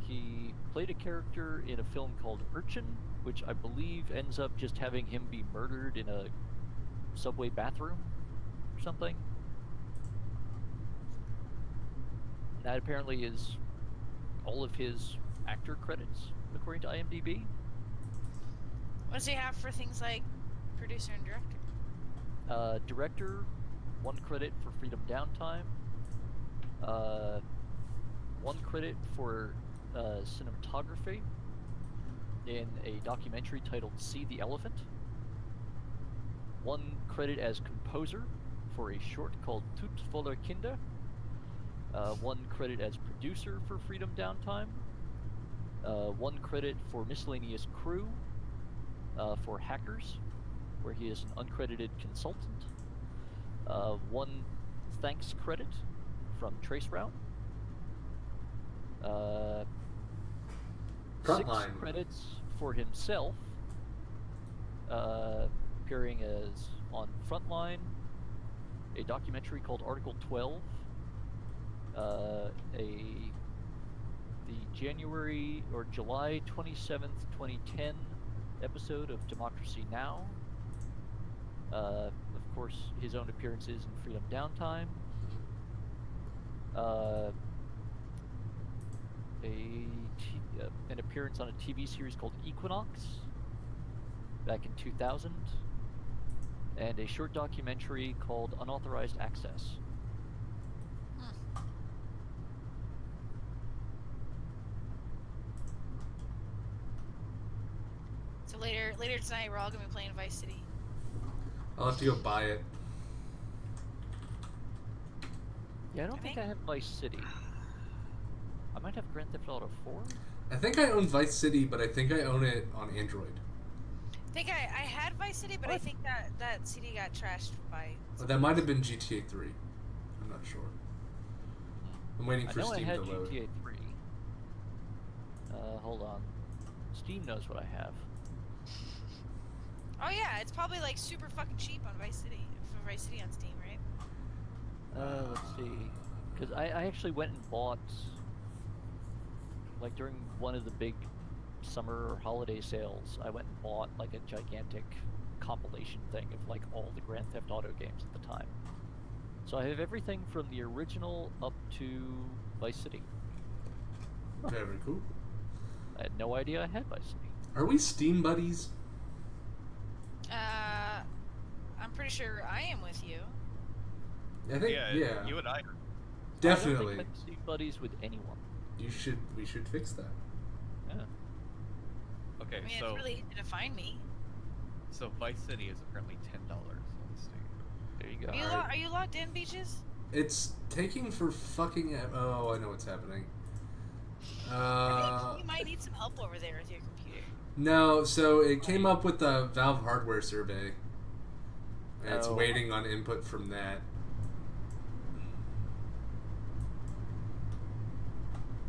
He played a character in a film called Urchin, which I believe ends up just having him be murdered in a subway bathroom or something. That apparently is all of his actor credits, according to IMDb. What does he have for things like producer and director? Director, 1 credit for Freedom Downtime. 1 credit for cinematography in a documentary titled See the Elephant. 1 credit as composer for a short called Tut voller Kinder. 1 credit as producer for Freedom Downtime. 1 credit for miscellaneous crew for Hackers, where he is an uncredited consultant. 1 thanks credit from Traceroute. 6 Frontline. credits for himself, appearing as on Frontline, a documentary called Article 12, the January or July 27th, 2010 episode of Democracy Now! Of course, his own appearances in Freedom Downtime. An appearance on a TV series called Equinox back in 2000, and a short documentary called Unauthorized Access. So later tonight, we're all gonna be playing Vice City. I'll have to go buy it. Yeah, I don't think I have Vice City. I might have Grand Theft Auto 4. I think I own Vice City, but I think I own it on Android. I think I had Vice City, but I What? think that CD got trashed by. But that might have been GTA 3. I'm not sure. I'm waiting I for know Steam I had to load. GTA 3. Hold on. Steam knows what I have. Oh yeah, it's probably like super fucking cheap on Vice City for Vice City on Steam, right? Let's see. Because I actually went and bought, like during one of the big summer or holiday sales, I went and bought like a gigantic compilation thing of like all the Grand Theft Auto games at the time. So I have everything from the original up to Vice City. Very cool. I had no idea I had Vice City. Are we Steam buddies? I'm pretty sure I am with you. I think yeah. You and I. I don't Definitely. think I'm Steam buddies with anyone. We should fix that. Yeah. Okay, I mean, so it's really easy to find me. Vice City is apparently $10 on Steam. There you go. Are you logged in, Beaches? It's taking for fucking. Oh, I know what's happening. I think you might need some help over there with your computer. No, so it came up with the Valve hardware survey, and it's Oh. waiting on input from that.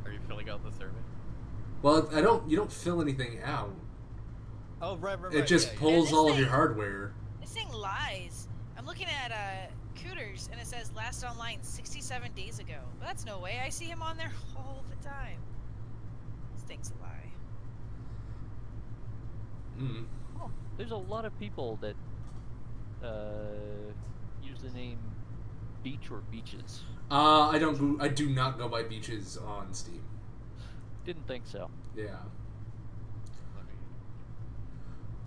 Are you filling out the survey? Well, you don't fill anything out. Oh, right. It just pulls this all of thing- your hardware. This thing lies. I'm looking at Cooters, and it says last online 67 days ago. But that's no way. I see him on there all the time. This thing's a lie. Mm. Oh, there's a lot of people that use the name Beach or Beaches. I do not go by Beaches on Steam. Didn't think so. Yeah.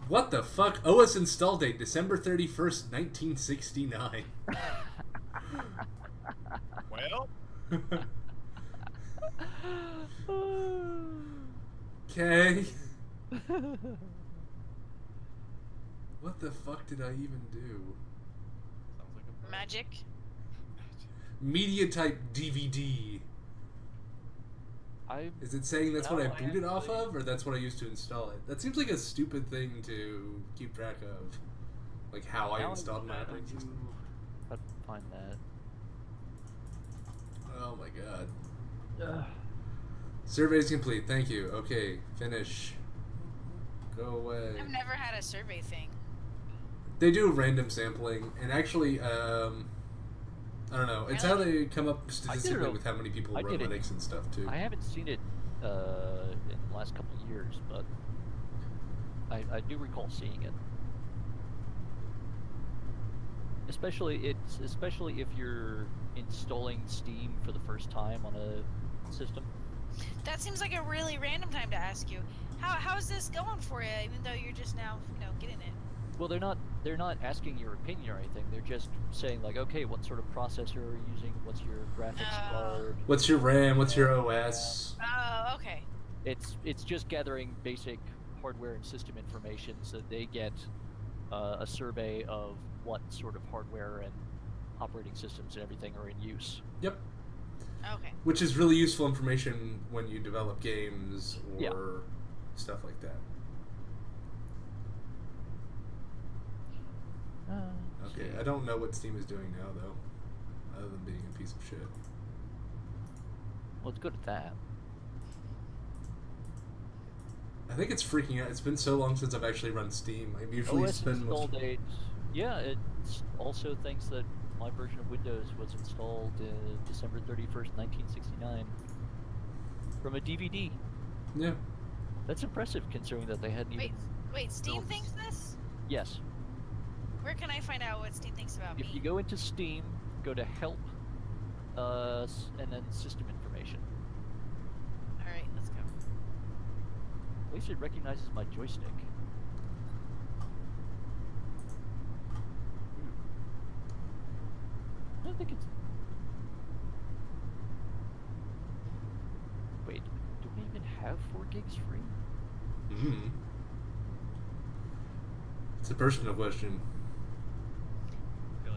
What the fuck? OS install date December 31st, 1969. Well, Okay. What the fuck did I even do? sounds like a Magic. Media type DVD. I Is it saying that's what No, I I booted off actually- of, or that's what I used to install it? That seems like a stupid thing to keep track of. Like how I now installed my I operating do- system. I'd find that. Oh my god. Ugh. Survey's complete. Thank you. Okay, finish. Go away. I've never had a survey thing. They do random sampling, and actually, I don't know. It's how they come up statistically it- with how many people I run did it. Linux and stuff too. I haven't seen it in the last couple of years, but I do recall seeing it. Especially if you're installing Steam for the first time on a system. That seems like a really random time to ask you. How's this going for you? Even though you're just now, getting it. Well, they're not asking your opinion or anything. They're just saying like, okay, what sort of processor are you using? What's your graphics card? What's your RAM? What's your OS? Oh, okay. It's just gathering basic hardware and system information so that they get a survey of what sort of hardware and operating systems and everything are in use. Yep. Okay. Which is really useful information when you develop games or Yeah. stuff like that. Okay, I don't know what Steam is doing now, though, other than being a piece of shit. Well, it's good at that. I think it's freaking out. It's been so long since I've actually run Steam. I usually OS spend install most... date. Yeah, it also thinks that my version of Windows was installed December 31st, 1969, from a DVD. Yeah. That's impressive considering that they hadn't even. Wait. Steam built- thinks this? Yes. Where can I find out what Steam thinks about If me? you go into Steam, go to Help, and then System Information. All right, let's go. At least it recognizes my joystick. I don't think it's. Wait, do we even have 4 gigs free? Mm-hmm. It's a personal question.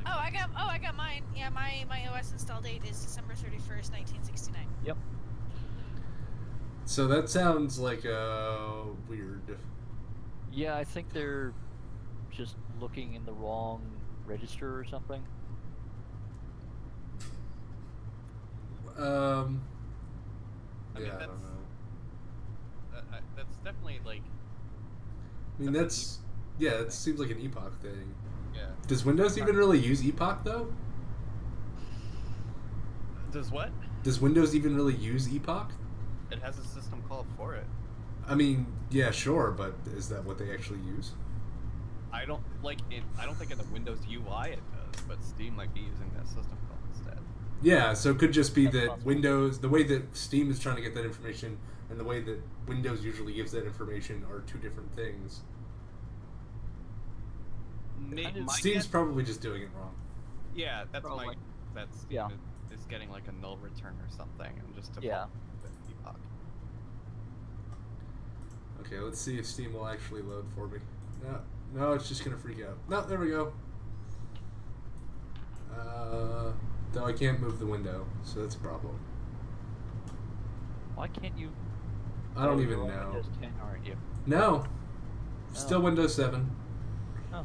Oh, I got mine. Yeah, my OS install date is December 31st, 1969. Yep. So that sounds like weird. Yeah, I think they're just looking in the wrong register or something. I Yeah, mean, I that's- don't know. that's definitely like. I mean, that's... Yeah, it seems like an Epoch thing. Yeah. Does Windows even really use Epoch, though? Does what? Does Windows even really use Epoch? It has a system called for it. I mean, yeah, sure, but is that what they actually use? I don't think in the Windows UI it does, but Steam might be using that system call instead. Yeah, so it could just be That's that possible. Windows, the way that Steam is trying to get that information and the way that Windows usually gives that information are two different things. Kind of- Steam's guess- probably just doing it wrong. Yeah, that's Probably. my. That's Steam Yeah. is getting like a null return or something, and just default Yeah. to Epoch. Okay, let's see if Steam will actually load for me. No, it's just gonna freak out. No, there we go. Though I can't move the window, so that's a problem. Why can't you? I don't Oh, even you're on know. Windows 10, aren't you? No, still Oh. Windows 7. Oh.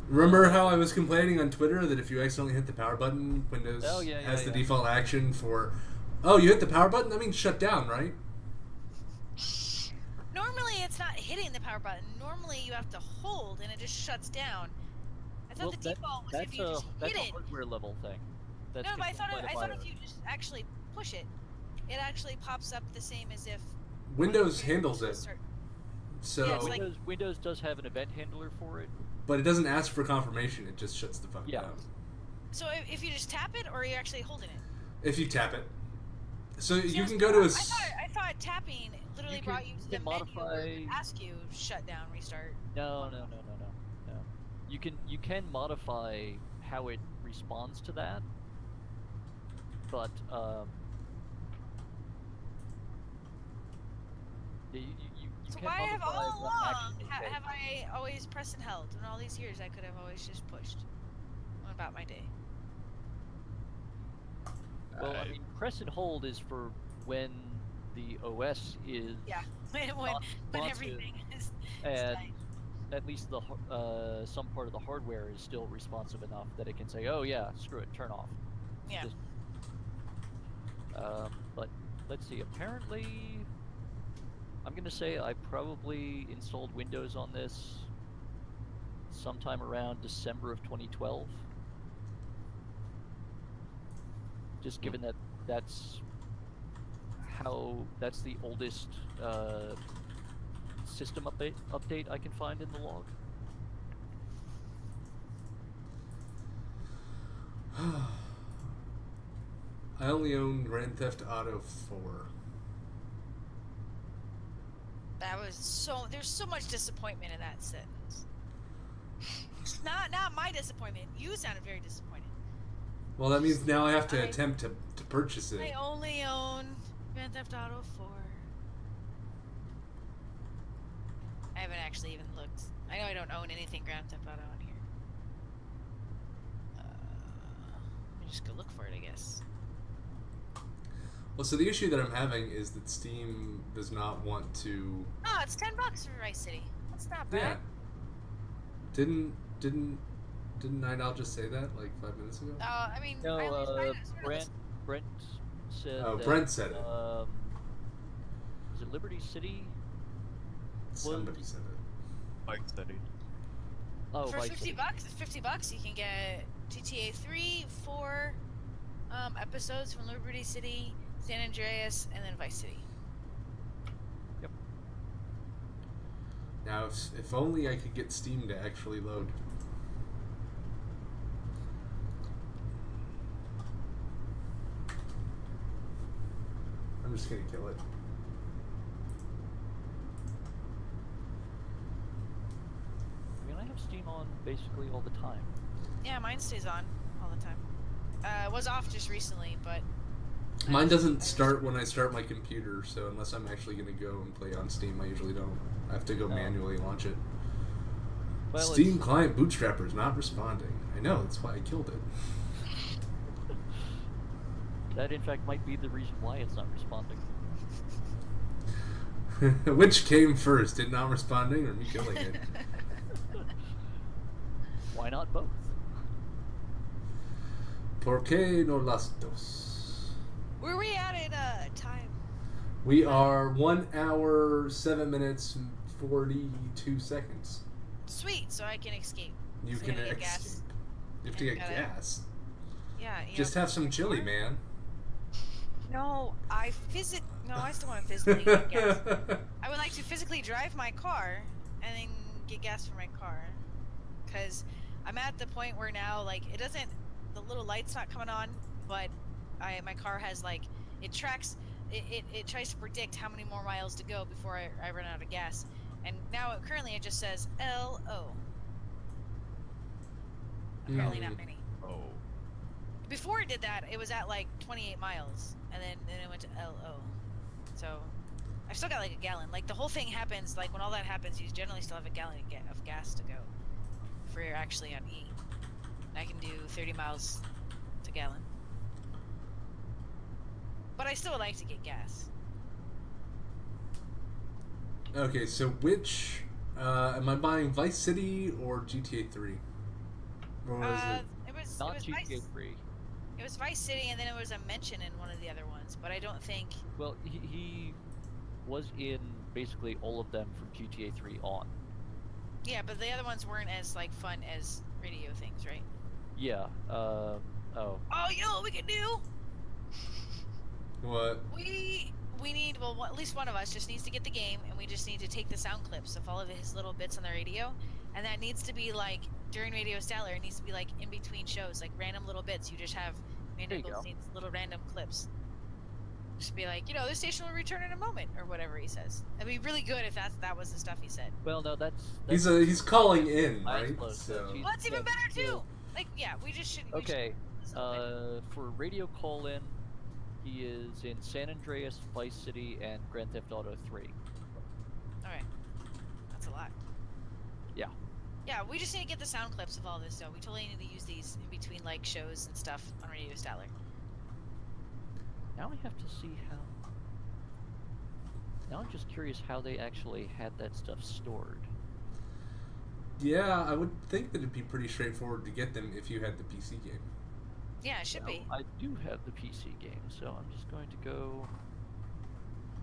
Remember how I was complaining on Twitter that if you accidentally hit the power button, Windows Oh, yeah, has the yeah. default action for, oh, you hit the power button? That means shut down, right? Normally, it's not hitting the power button. Normally you have to hold and it just shuts down. I thought the default was if you just hit that's it. a hardware level thing. That's No, but I thought controlled by the if you just actually push it, it actually pops up the same as if Windows handles it. So Yeah, it's like- Windows does have an event handler for it. but it doesn't ask for confirmation, it just shuts the fuck Yeah. down. So if you just tap it, or are you actually holding it? If you tap it. So See, you I can was- go to a... I thought tapping literally You brought can- you to you the can menu where it would modify- ask you shut down, restart. No. You can modify how it responds to that, but you So can why have modify all what along action it takes. have I always pressed and held? In all these years, I could have always just pushed. What about my day? Well, I mean, press and hold is for when the OS is Yeah, when not responsive, everything is and nice. at least the some part of the hardware is still responsive enough that it can say, "Oh yeah, screw it, turn off." Yeah. Just- but let's see. Apparently, I'm gonna say I probably installed Windows on this sometime around December of 2012. Just given that that's the oldest system update I can find in the log. I only own Grand Theft Auto 4. That was there's so much disappointment in that sentence. Not my disappointment. You sounded very disappointed. Well, that means now I have to attempt to purchase it. I only own Grand Theft Auto 4. I haven't actually even looked. I know I don't own anything Grand Theft Auto on here. Let me just go look for it, I guess. Well, so the issue that I'm having is that Steam does not want to... Oh, it's $10 for Vice City. That's not bad. Yeah. Didn't Night Owl just say that like 5 minutes ago? I mean, No, I always find it sort of Brent said. Oh, that, Brent said it. Is it Liberty City? Somebody said it. Bike study. Oh, for Vice $50, City. $50, you can get GTA 3, 4 episodes from Liberty City, San Andreas, and then Vice City. Yep. Now, if only I could get Steam to actually load. I'm just gonna kill it. I mean, I have Steam on basically all the time. Yeah, mine stays on all the time. It was off just recently, but Mine doesn't start when I start my computer, so unless I'm actually gonna go and play on Steam, I usually don't. I have to go No. manually launch it. Well, Steam client bootstrapper is not responding. I know, that's why I killed it. that in fact might be the reason why it's not responding. Which came first, it not responding or me killing it? Why not both? ¿Por qué no las dos? where are we at in time? We are 1 hour, 7 minutes, 42 seconds. Sweet, so I can escape. You So can gotta get gas. escape. You have to get Gotta- gas. Yeah, Just have some chili, man. No, I still want to physically get gas. I would like to physically drive my car and then get gas for my car. Because I'm at the point where now, like, the little light's not coming on, but my car has, like, it tracks, it tries to predict how many more miles to go before I run out of gas. And now, currently, it just says LO. Apparently not many. Oh. Before it did that, it was at, like, 28 miles, and then it went to LO. So, I've still got, like, a gallon. Like, the whole thing happens, like, when all that happens, you generally still have a gallon of gas to go. If you're actually on E. I can do 30 miles to gallon. But I still would like to get gas. Okay, so which... am I buying Vice City or GTA 3? Or was it? It was Not Vice, GTA 3. it was Vice City, and then it was a mention in one of the other ones, but I don't think... Well, he was in basically all of them from GTA 3 on. Yeah, but the other ones weren't as like fun as radio things, right? Yeah. Oh. Oh, you know what we can do? What? We need, well, at least one of us just needs to get the game, and we just need to take the sound clips of all of his little bits on the radio, and that needs to be like during Radio Statler. It needs to be like in between shows, like random little bits. You just have There you go. little random clips. Just be like, you know, this station will return in a moment, or whatever he says. It'd be really good if that was the stuff he said. Well, no, that's He's calling in, I right? suppose So he's- Well, that's even yeah, better too. so- Like, yeah, we just should. Okay. We should For radio call-in, he is in San Andreas, Vice City, and Grand Theft Auto 3. all right, that's a lot. Yeah. Yeah, we just need to get the sound clips of all this though. We totally need to use these in between like shows and stuff on Radio Statler. Now I have to see how. Now I'm just curious how they actually had that stuff stored. yeah, I would think that it'd be pretty straightforward to get them if you had the PC game. Yeah, it should be. I do have the PC game, so I'm just going to go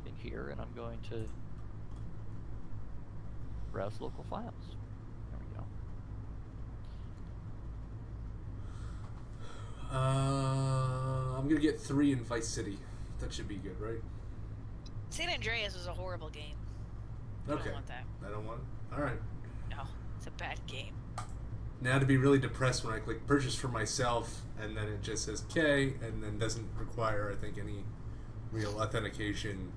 in here and I'm going to browse local files. There we go. I'm gonna get 3 in Vice City. That should be good, right? San Andreas was a horrible game. I Okay. don't want that. I don't want it. All right. No, it's a bad game. Now to be really depressed when I click purchase for myself and then it just says K and then doesn't require, I think, any real authentication.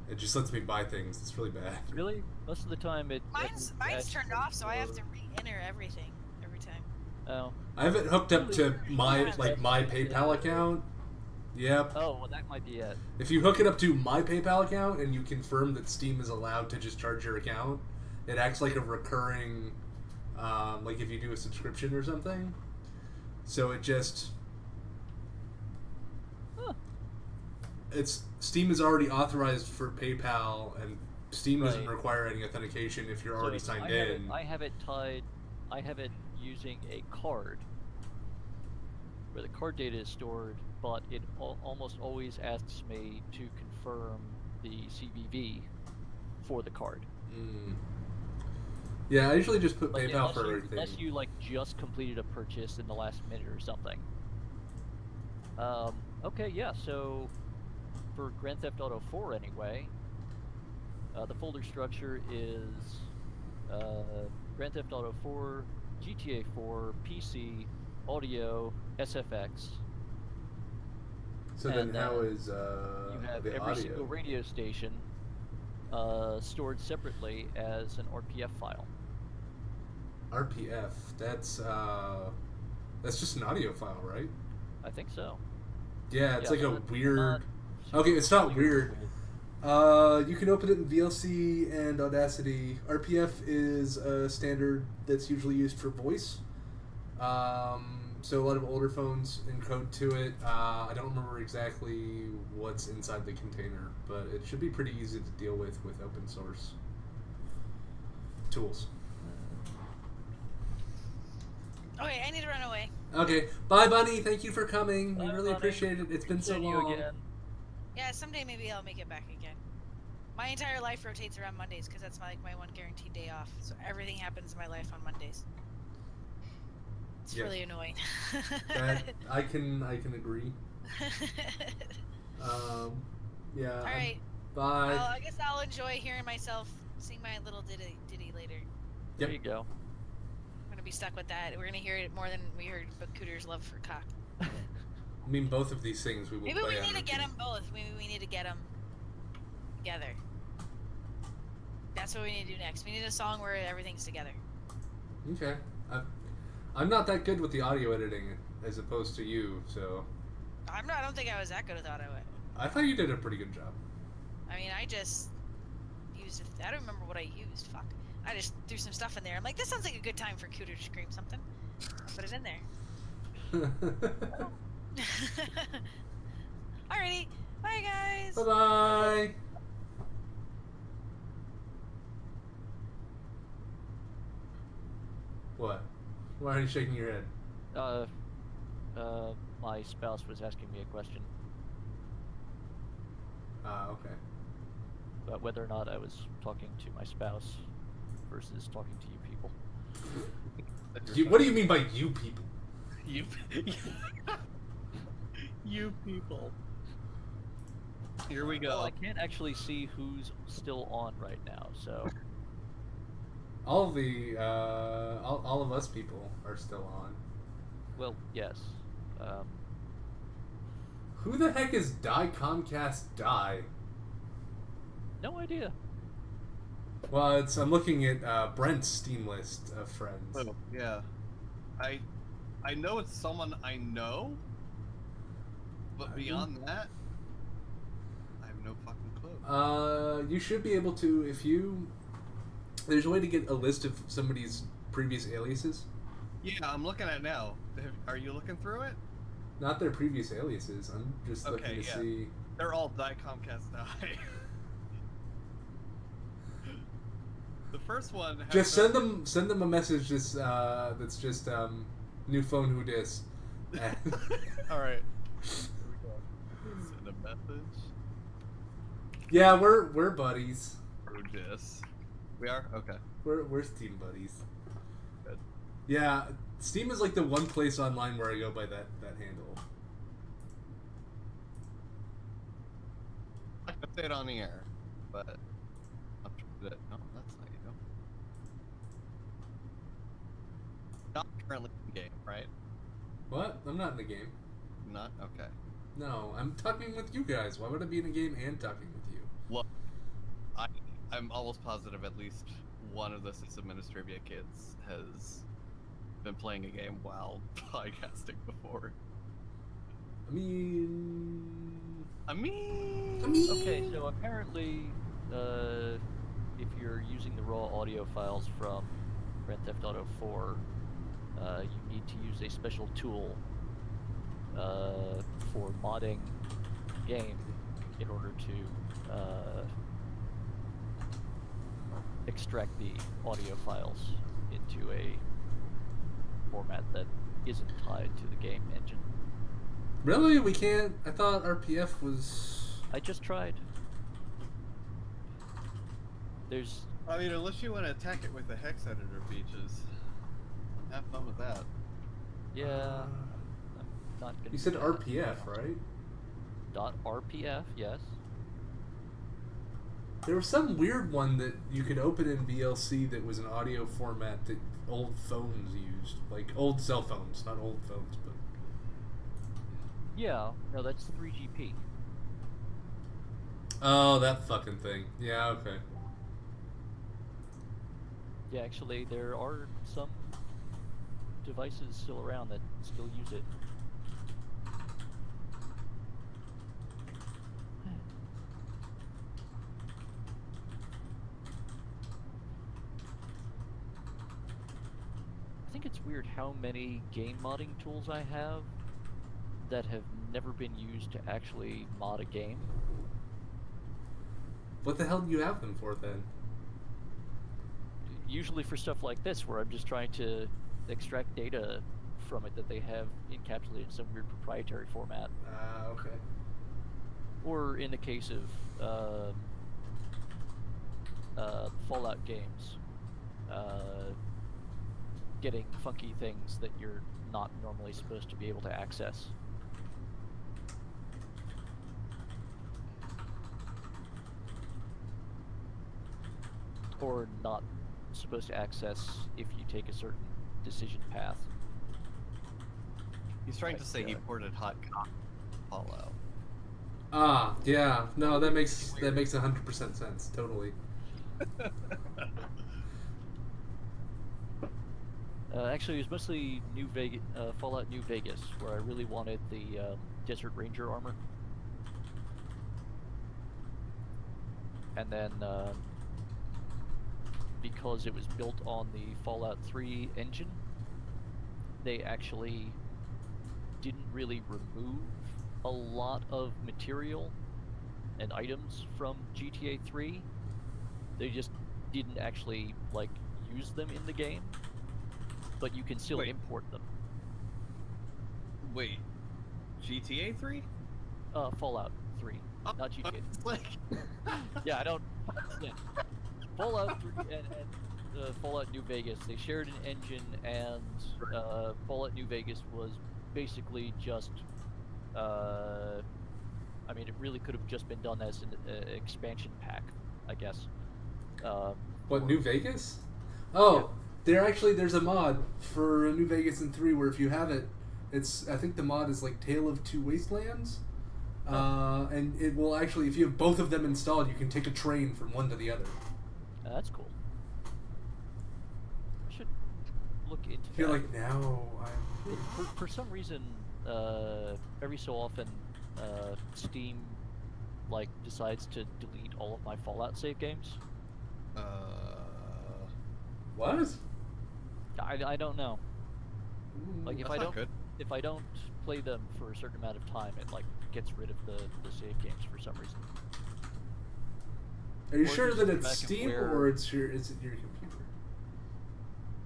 It just lets me buy things. It's really bad. Really? Most of the time it. Mine's turned off, so I have to re-enter everything every time. Oh. I have it hooked up to my PayPal account. Yep. Oh, well, that might be it. If you hook it up to my PayPal account and you confirm that Steam is allowed to just charge your account, it acts like a recurring, like if you do a subscription or something. So it just, Huh. it's Steam is already authorized for PayPal, and Steam doesn't Right. require any authentication if you're So already if signed I have in. I have it tied. I have it using a card where the card data is stored, but it almost always asks me to confirm the CVV for the card. Mm. Yeah, I usually just put Like, PayPal unless for you, everything. Unless you like just completed a purchase in the last minute or something. Okay, yeah. So for Grand Theft Auto 4, anyway, the folder structure is Grand Theft Auto 4, GTA 4, PC, audio, SFX. So then and, how is You have the every audio? single radio station stored separately as an RPF file. RPF. That's just an audio file, right? I think so. Yeah, it's like a not- weird. not Okay, it's not super weird. You can open it in VLC and Audacity. RPF is a standard that's usually used for voice. So a lot of older phones encode to it. I don't remember exactly what's inside the container, but it should be pretty easy to deal with open source tools. Okay, I need to run away. Okay, bye, Bunny. Thank you for coming. We Bye, really Bunny. appreciate it. It's been so Seeing you long. again. Yeah, someday maybe I'll make it back again. My entire life rotates around Mondays because that's my one guaranteed day off. So everything happens in my life on Mondays. It's Yeah. really annoying. That I can agree. Yeah. All right. Bye. Well, I guess I'll enjoy hearing myself sing my little ditty later. There Yep. you go. I'm gonna be stuck with that. We're gonna hear it more than we heard Cooter's love for cock. I mean, both of these things we will Maybe play we on need to get repeat. them both. Maybe we need to get them together. That's what we need to do next. We need a song where everything's together. Okay. I'm not that good with the audio editing as opposed to you, so I don't think I was that good at auto. I thought you did a pretty good job. I mean, I just used. I don't remember what I used. Fuck. I just threw some stuff in there. I'm like, this sounds like a good time for Cooter to scream something. I'll put it in there. Alrighty. Bye, guys. Bye bye. What? Why are you shaking your head? My spouse was asking me a question, Okay. about whether or not I was talking to my spouse versus talking to you people. What do you mean by you people? You, you people. Here we go. Well, I can't actually see who's still on right now, so All of the all of us people are still on. well, yes. Who the heck is Die Comcast Die? No idea. Well, I'm looking at Brent's Steam list of friends. Oh, yeah. I know it's someone I know, but beyond that, I have no fucking clue. You should be able to if you. There's a way to get a list of somebody's previous aliases. Yeah, I'm looking at it now. Are you looking through it? Not their previous aliases. I'm just looking Okay, to yeah. see. They're all Die Comcast Die. The first one. Has Just send them a message. That's just new phone who dis. All right. Here we go. Send a message. Yeah, we're buddies. Who dis? We are? Okay. We're Steam buddies. Good. Yeah, Steam is like the one place online where I go by that handle. I can say it on the air, but I'll try that. No, that's not you. Not currently in game, right? What? I'm not in the game. Not okay. No, I'm talking with you guys. Why would I be in a game and talking with you? Well, I'm almost positive at least one of the Sysadministrivia kids has been playing a game while podcasting before. I mean... Okay, so apparently, if you're using the raw audio files from Grand Theft Auto 4, you need to use a special tool for modding the game in order to extract the audio files into a format that isn't tied to the game engine. Really? We can't? I thought RPF was... I just tried. There's... I mean, unless you want to attack it with the hex editor features, have fun with that. Yeah, I'm not gonna... You said do that. RPF, right? .rpf, yes. There was some weird one that you could open in VLC that was an audio format that old phones used. Like, old cell phones, not old phones, but... Yeah, no, that's 3GP. Oh, that fucking thing. Yeah, okay. Yeah, actually, there are some devices still around that still use it. I think it's weird how many game modding tools I have that have never been used to actually mod a game. What the hell do you have them for, then? Usually for stuff like this, where I'm just trying to extract data from it that they have encapsulated in some weird proprietary format. Okay. Or in the case of Fallout games, getting funky things that you're not normally supposed to be able to access. Or not supposed to access if you take a certain decision path. He's trying to Like, say he ported hot cock Fallout. Ah, yeah. No, that makes 100% sense. Totally. Actually, it was mostly Fallout New Vegas, where I really wanted the Desert Ranger armor. And then, because it was built on the Fallout 3 engine, they actually didn't really remove a lot of material and items from GTA 3. They just didn't actually, like, use them in the game, but you can still import them. Wait, GTA 3? Fallout 3, not GTA. It's like... Yeah, Yeah. Fallout 3 and Fallout New Vegas, they shared an engine, and Fallout New Vegas was basically just, I mean, it really could have just been done as an expansion pack, I guess. What, New Vegas? Oh, there's a mod for New Vegas in 3 where if you have it, I think the mod is like Tale of Two Wastelands. And it will actually, if you have both of them installed, you can take a train from one to the other. That's cool. I should look into I feel that. like now For some reason, every so often, Steam decides to delete all of my Fallout save games. What? I don't know. Like That's not good. if I don't play them for a certain amount of time, it gets rid of the save games for some reason. Are you Or sure just that go it's back and Steam where- or is it your computer?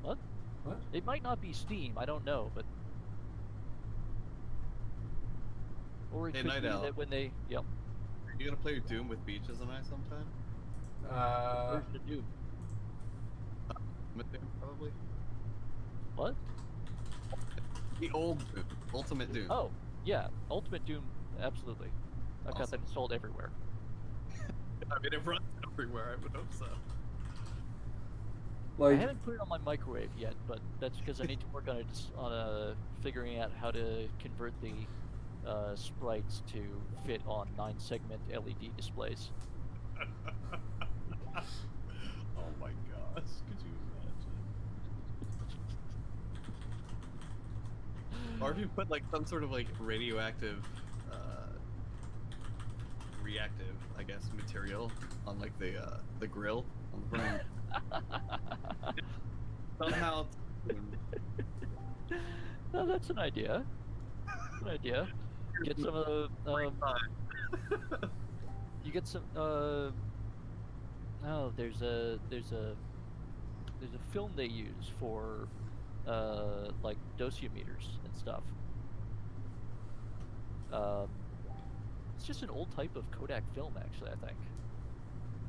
What? What? It might not be Steam. I don't know, but or it Hey, could Night be Owl. that when they Are you gonna play Doom with Beaches and I sometime? where's the Doom? Ultimate Doom, probably. What? The old Doom. Ultimate Doom. Oh, yeah, Ultimate Doom, absolutely. I've got that Awesome. installed everywhere. I mean, it runs everywhere. I would hope so. I like, haven't put it on my microwave yet, but that's because I need to work on it figuring out how to convert the sprites to fit on 9-segment LED displays. Oh my gosh, could you imagine? Or if you put some sort of radioactive, reactive, I guess, material on the grill on the front. Somehow. No, that's an idea. That's an idea. Get some of the you get some there's a film they use for dosimeters and stuff. It's just an old type of Kodak film, actually, I think.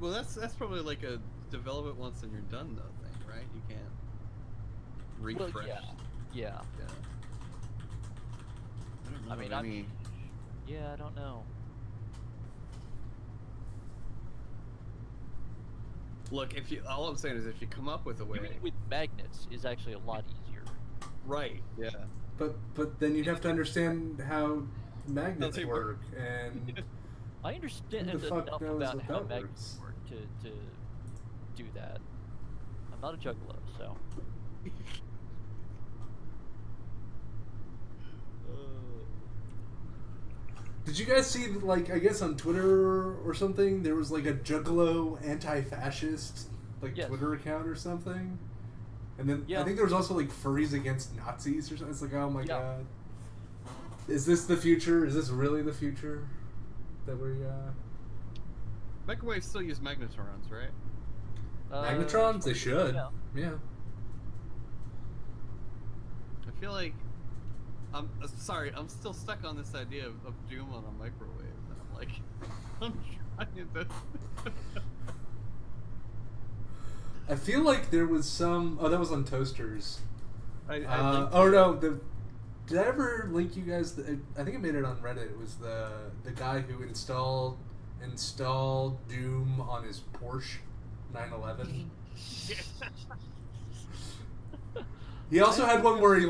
Well, that's probably a develop it once and you're done though thing, right? You can't refresh. Well, yeah. I don't know. Yeah, I don't know. Look, all I'm saying is if you come up with a way, Doing it with magnets is actually a lot easier. right? Yeah. but then you'd have to understand how magnets they work, and I understand Who the fuck enough knows about what how that magnets works? work to do that. I'm not a juggalo, so. did you guys see, I guess on Twitter or something, there was a Juggalo anti-fascist, Yes. Twitter account or something? And then Yeah. I think there was also, furries against Nazis or something. It's oh my Yeah. god. Is this the future? Is this really the future? That we, Microwaves still use magnetrons, right? Magnetrons? They should. Yeah. Yeah. I feel like I'm sorry. I'm still stuck on this idea of Doom on a microwave, and I'm trying to. I feel like there was some... Oh, that was on Toasters. I Did I ever link you guys? I think I made it on Reddit. It was the guy who installed Doom on his Porsche 911. He also had one where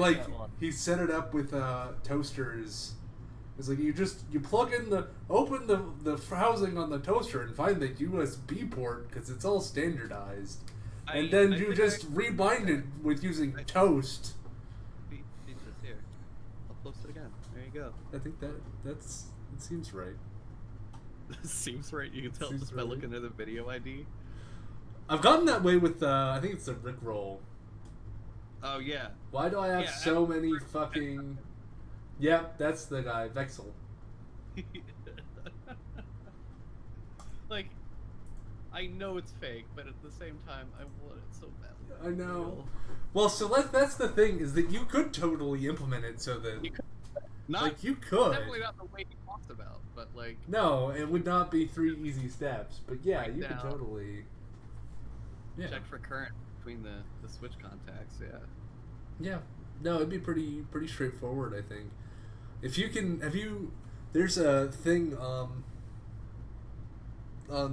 he set it up with toasters. It's you plug in open the housing on the toaster and find the USB port because it's all standardized, and then you just rebind it with using toast. Here, I'll post it again. There you go. I think it seems right. Seems right. You can tell Seems just by right. looking at the video ID. I've gotten that way with I think it's the Rickroll. Oh yeah. Why do I have so many fucking... Yep, that's the guy, Vexel. I know it's fake, but at the same time, I want it so badly. I know. Well, so that's the thing, is that you could totally implement it so that... Not Like, you could. definitely not the way he talks about, but like No, it would not be 3 easy steps. But yeah, Break you could down. totally. Yeah. check for current between the switch contacts. Yeah. Yeah. No, it'd be pretty straightforward, I think. If you can, there's a thing on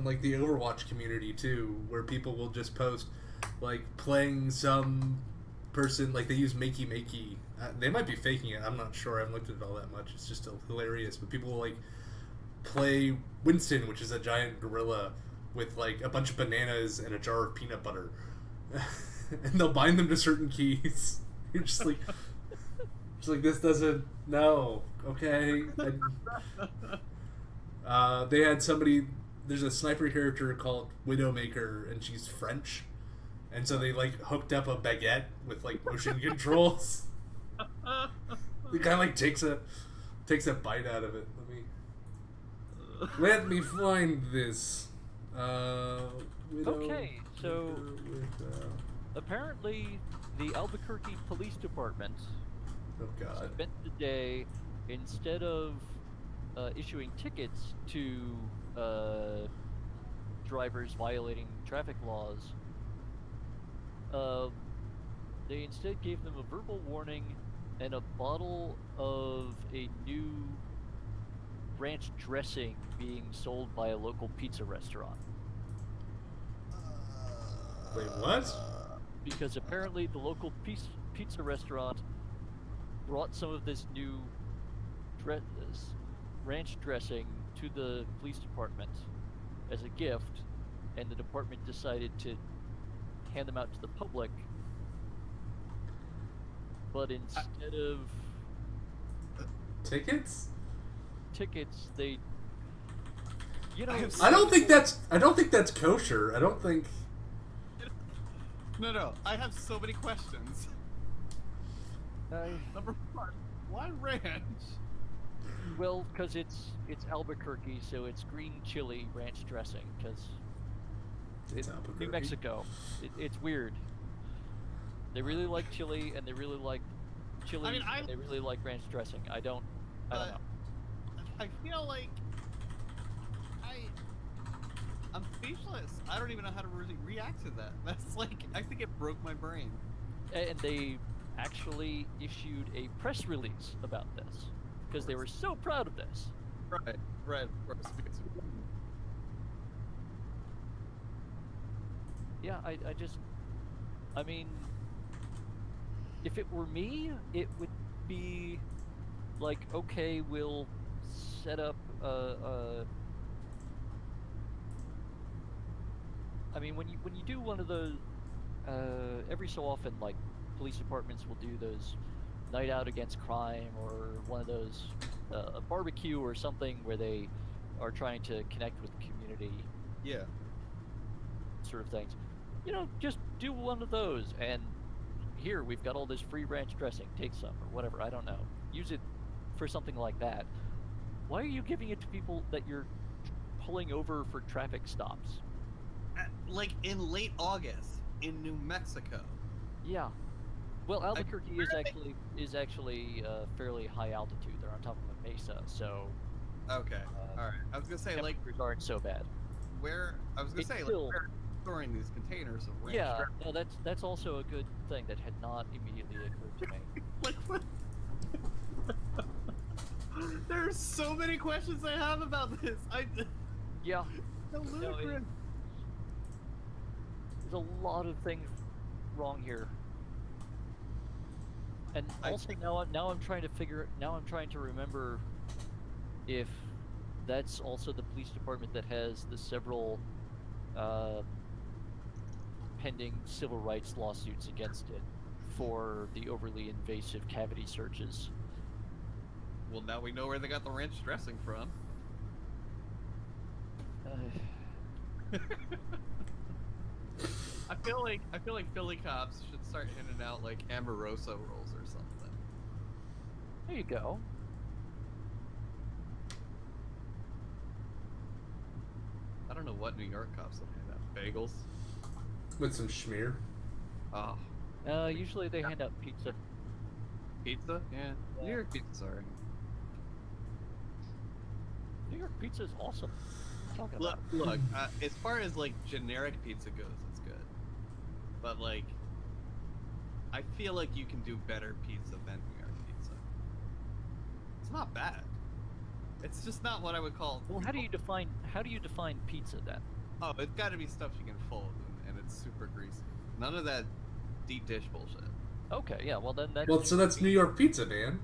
like the Overwatch community too, where people will just post like playing some person, like they use Makey Makey. They might be faking it. I'm not sure. I haven't looked at it all that much. It's just hilarious. But people will like play Winston, which is a giant gorilla with like a bunch of bananas and a jar of peanut butter, and they'll bind them to certain keys. You're just like, this doesn't. No, okay. They had somebody. There's a sniper character called Widowmaker, and she's French, and so they like hooked up a baguette with like motion controls. The guy like takes a bite out of it. Let me find this. Okay, so apparently the Albuquerque Police Department Oh God. spent the day, instead of issuing tickets to drivers violating traffic laws, they instead gave them a verbal warning and a bottle of a new ranch dressing being sold by a local pizza restaurant. Wait, what? Because apparently the local pizza restaurant brought some of this new ranch dressing to the police department as a gift, and the department decided to hand them out to the public. But instead of Tickets? tickets, they, you know, I don't think that's kosher. I don't think. No. I have so many questions. Number one, why ranch? well, because it's Albuquerque, so it's green chili ranch dressing. Because It's New Albuquerque. Mexico, it's weird. They really like chili, and they really like chili, I mean, and they really like ranch dressing. I don't know. I feel like I'm speechless. I don't even know how to really react to that. That's like, I think it broke my brain. And they actually issued a press release about this because they were so proud of this. Right. Yeah, I mean, if it were me, it would be like, okay, we'll set up I mean, when you do one of those, every so often, like, police departments will do those night out against crime, or one of those, a barbecue or something where they are trying to connect with the community, Yeah. sort of things. You know, just do one of those, and here, we've got all this free ranch dressing, take some, or whatever, I don't know. Use it for something like that. Why are you giving it to people that you're pulling over for traffic stops? Like in late August in New Mexico. Yeah. Well, Albuquerque is actually fairly high altitude. They're on top of a mesa, so Okay. All right. I was gonna say, like, temperatures aren't so bad. where I was gonna It's say, still- like, where storing these containers of ranch. Yeah, no, that's also a good thing that had not immediately occurred to me. Like what? There's so many questions I have about this. Yeah, So ludicrous. there's a lot of things wrong here. And I also think- now I'm trying to remember if that's also the police department that has the several pending civil rights lawsuits against it for the overly invasive cavity searches. Well, now we know where they got the ranch dressing from. I feel like Philly cops should start handing out like Amoroso rolls or something. There you go. I don't know what New York cops would hand out. Bagels. With some schmear. Oh, Usually they hand out pizza. pizza? Yeah. Yeah. New York pizzas are York pizza is awesome. What are you talking Look, about? as far as like generic pizza goes, it's good. But like, I feel like you can do better pizza than New York pizza. It's not bad. It's just not what I would call. Well, how do you define pizza then? Oh, it's got to be stuff you can fold, and it's super greasy. None of that deep dish bullshit. Okay, yeah, well then that's... Well, so that's New York pizza, man.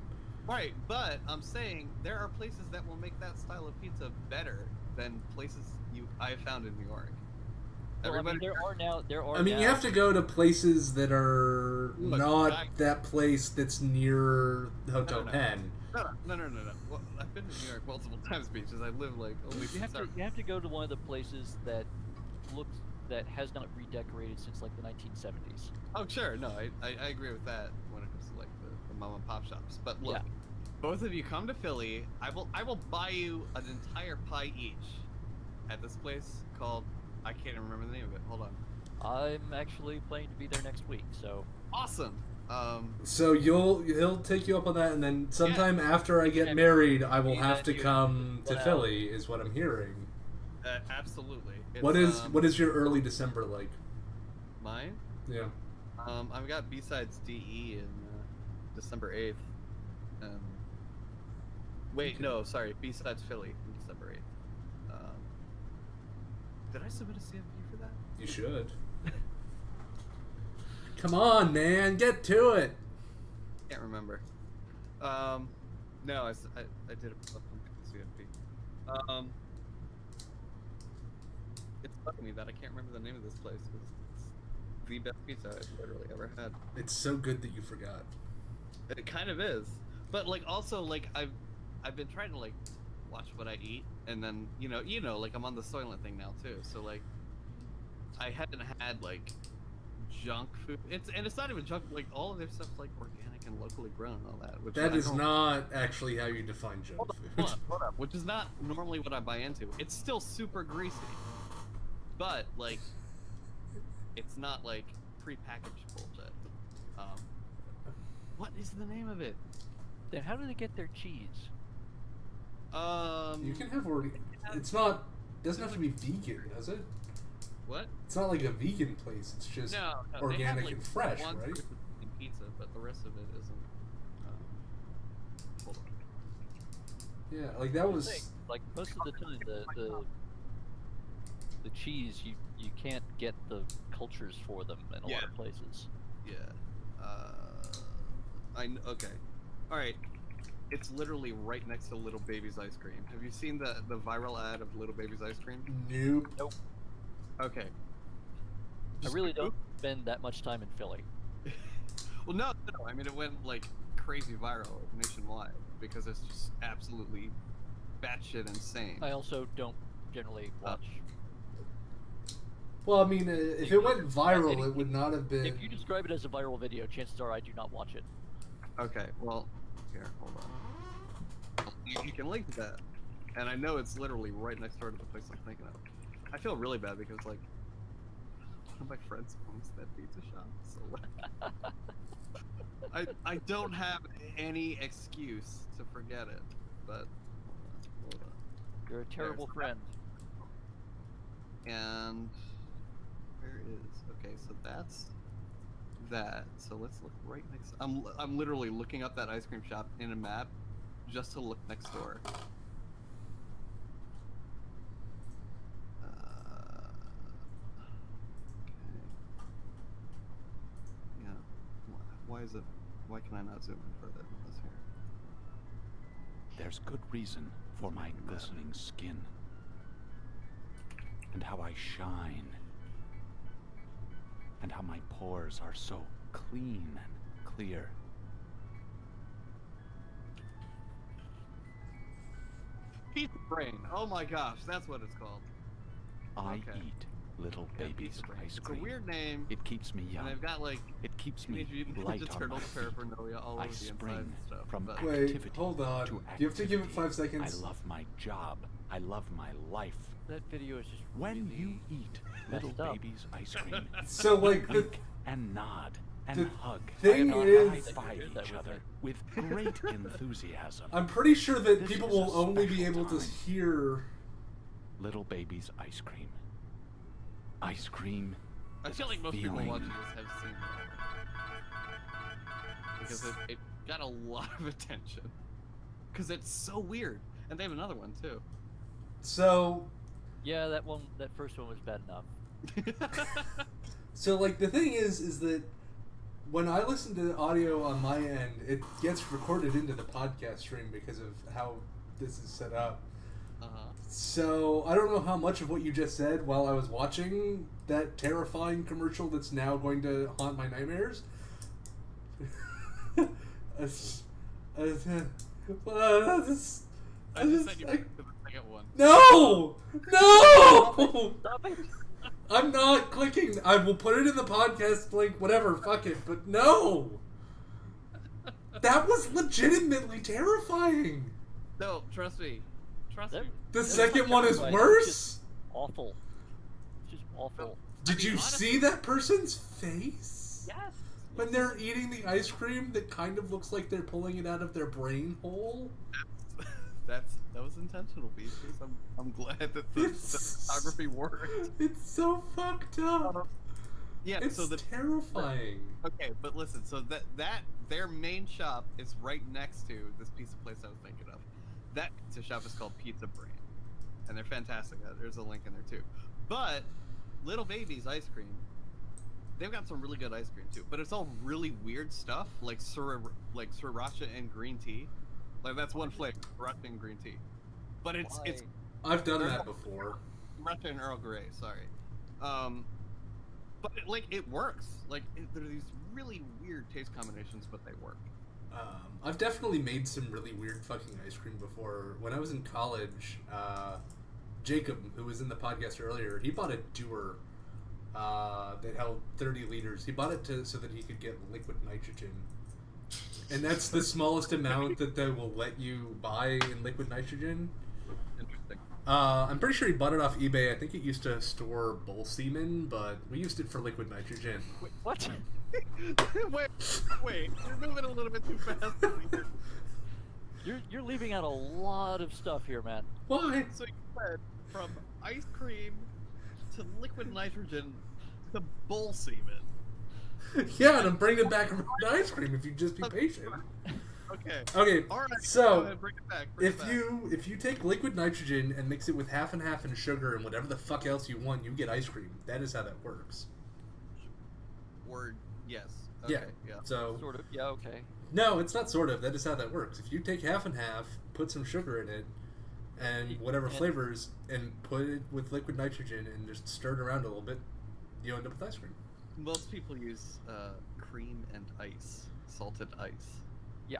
Right, but I'm saying there are places that will make that style of pizza better than places I found in New York. Well, I mean, there are I mean, now... you have to go to places that are Look, not that place that's near Hotel No. Penn. No. Well, I've been to New York multiple times, Beaches. I live like only. You have to go to one of the places that has not redecorated since like the 1970s. Oh sure, no, I agree with that when it comes to like the mom and pop shops. But look, Yeah. both of you come to Philly. I will buy you an entire pie each at this place called, I can't even remember the name of it. Hold on. I'm actually planning to be there next week, so... Awesome. So he'll take you up on that, and then sometime after I get married, I will have to come to Philly, is what I'm hearing. Absolutely. What is your early December like? Mine? Yeah. I've got B-Sides DE in December 8th. Wait, no, sorry, B-Sides Philly in December 8th. Did I submit a CFP for that? You should. Come on, man, get to it. Can't remember. No, I did a CFP. It's bugging me that I can't remember the name of this place because it's the best pizza I've literally ever had. It's so good that you forgot. It kind of is, but like also like I've been trying to like watch what I eat, and then you know like I'm on the Soylent thing now too, so like I haven't had like junk food. It's not even junk. Like all of their stuff's like organic and locally grown and all that. Which That is not actually how you define junk food. Hold on. Which is not normally what I buy into. It's still super greasy, but like it's not like prepackaged bullshit. What is the name of it? Then how do they get their cheese? You can have it's not. Doesn't have to be vegan, does it? What? It's not like a vegan place. It's just No, organic they have, like, and fresh, one right? pizza, but the rest of it isn't. Hold on. Yeah, like that was. Like most of the time, the cheese you can't get the cultures for them in a lot of places. Yeah. Okay. All right. It's literally right next to Little Baby's ice cream. Have you seen the viral ad of Little Baby's ice cream? Nope. Okay. I really don't spend that much time in Philly. Well, no. I mean, it went like crazy viral nationwide because it's just absolutely batshit insane. I also don't generally watch. Well, I mean, if it went viral, it would not have been. If you describe it as a viral video, chances are I do not watch it. Okay, well, here, hold on. You can link to that. And I know it's literally right next door to the place I'm thinking of. I feel really bad because, like, one of my friends owns that pizza shop, so I don't have any excuse to forget it, but hold on. You're a terrible friend. And where is, okay, so that's that. So let's look right next. I'm literally looking up that ice cream shop in a map just to look next door. Okay. Yeah. Why can I not zoom in further than this here? There's good reason for my glistening skin and how I shine and how my pores are so clean and clear. Pizza Brain. Oh my gosh, that's what it's called. I Okay. eat Little Yeah, Baby's Pizza Brain. ice It's cream. a weird name, It keeps me young. and they've got like It keeps me Teenage Mutant light Ninja on my Turtles feet. paraphernalia all I over the inside spring and stuff. from but Wait, activity hold on. to You have to give it activity. 5 seconds. I love my job. I love my life. That video is just When really you eat Little messed up. Baby's ice cream, So, like, wink and nod and The hug thing and is- high-five each other with great enthusiasm. I'm pretty sure that This people is a will only be special able to time. hear. Little baby's ice cream. Ice cream. I feel like most people feeling. watching this have seen that. Because it got a lot of attention. Because it's so weird. And they have another one, too. So, Yeah, that first one was bad enough. like the thing is that when I listen to audio on my end, it gets recorded into the podcast stream because of how this is set up. Uh-huh. So I don't know how much of what you just said while I was watching that terrifying commercial that's now going to haunt my nightmares. I just said you I- went to the second one. No! No! Stop it! I'm not clicking. I will put it in the podcast link, whatever, fuck it, but no! That was legitimately terrifying. No, trust me. Trust That- me. The That's second not one is terrifying, worse? It's just awful. It's just awful. Did I mean, you honestly- see that person's face? Yes. When they're eating the ice cream that kind of looks like they're pulling it out of their brain hole? That was intentional, Beatrice. I'm glad that the It's- photography worked. It's so fucked up. Yeah, It's so the terrifying. okay, but listen, so that their main shop is right next to this pizza place I was thinking of. That pizza shop is called Pizza Brand, and they're fantastic. There's a link in there too. But Little Baby's ice cream, they've got some really good ice cream too. But it's all really weird stuff, like sriracha and green tea. Like that's one flavor, sriracha and green tea. But it's I've done that before. sriracha and Earl Grey. Sorry. But it works. There are these really weird taste combinations, but they work. I've definitely made some really weird fucking ice cream before. When I was in college, Jacob, who was in the podcast earlier, he bought a Dewar that held 30 liters. He bought it so that he could get liquid nitrogen. And that's the smallest amount that they will let you buy in liquid nitrogen. Interesting. I'm pretty sure he bought it off eBay. I think it used to store bull semen, but we used it for liquid nitrogen. What? wait, you're moving a little bit too fast. You're leaving out a lot of stuff here, man. Why? So you went from ice cream to liquid nitrogen to bull semen. Yeah, and I'm bringing it back around to ice cream if you just be patient. Okay. Okay, All right. Go so ahead, bring it back. Bring it back. if you take liquid nitrogen and mix it with half and half and sugar and whatever the fuck else you want, you get ice cream. That is how that works. Word. Yes. Okay. Yeah. Yeah. So Sort of. Yeah. Okay. no, it's not sort of. That is how that works. If you take half and half, put some sugar in it, and whatever flavors, and put it with liquid nitrogen and just stir it around a little bit, you end up with ice cream. Most people use cream and ice, salted ice. Yeah.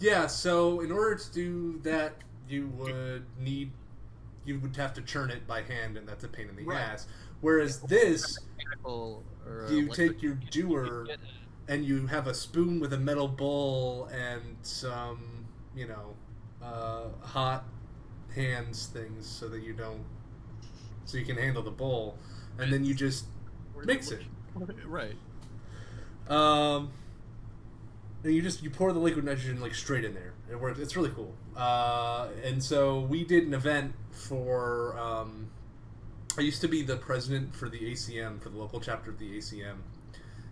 Yeah. So in order to do that, you would have to churn it by hand, and that's a pain in the Right. ass. Whereas this, Mechanical or you electric- take your Dewar and you have a spoon with a metal bowl and some, hot hands things so that so you can handle the bowl, and then you just mix it. Right. And you pour the liquid nitrogen straight in there. It works. It's really cool. And so we did an event for. I used to be the president for the ACM, for the local chapter of the ACM,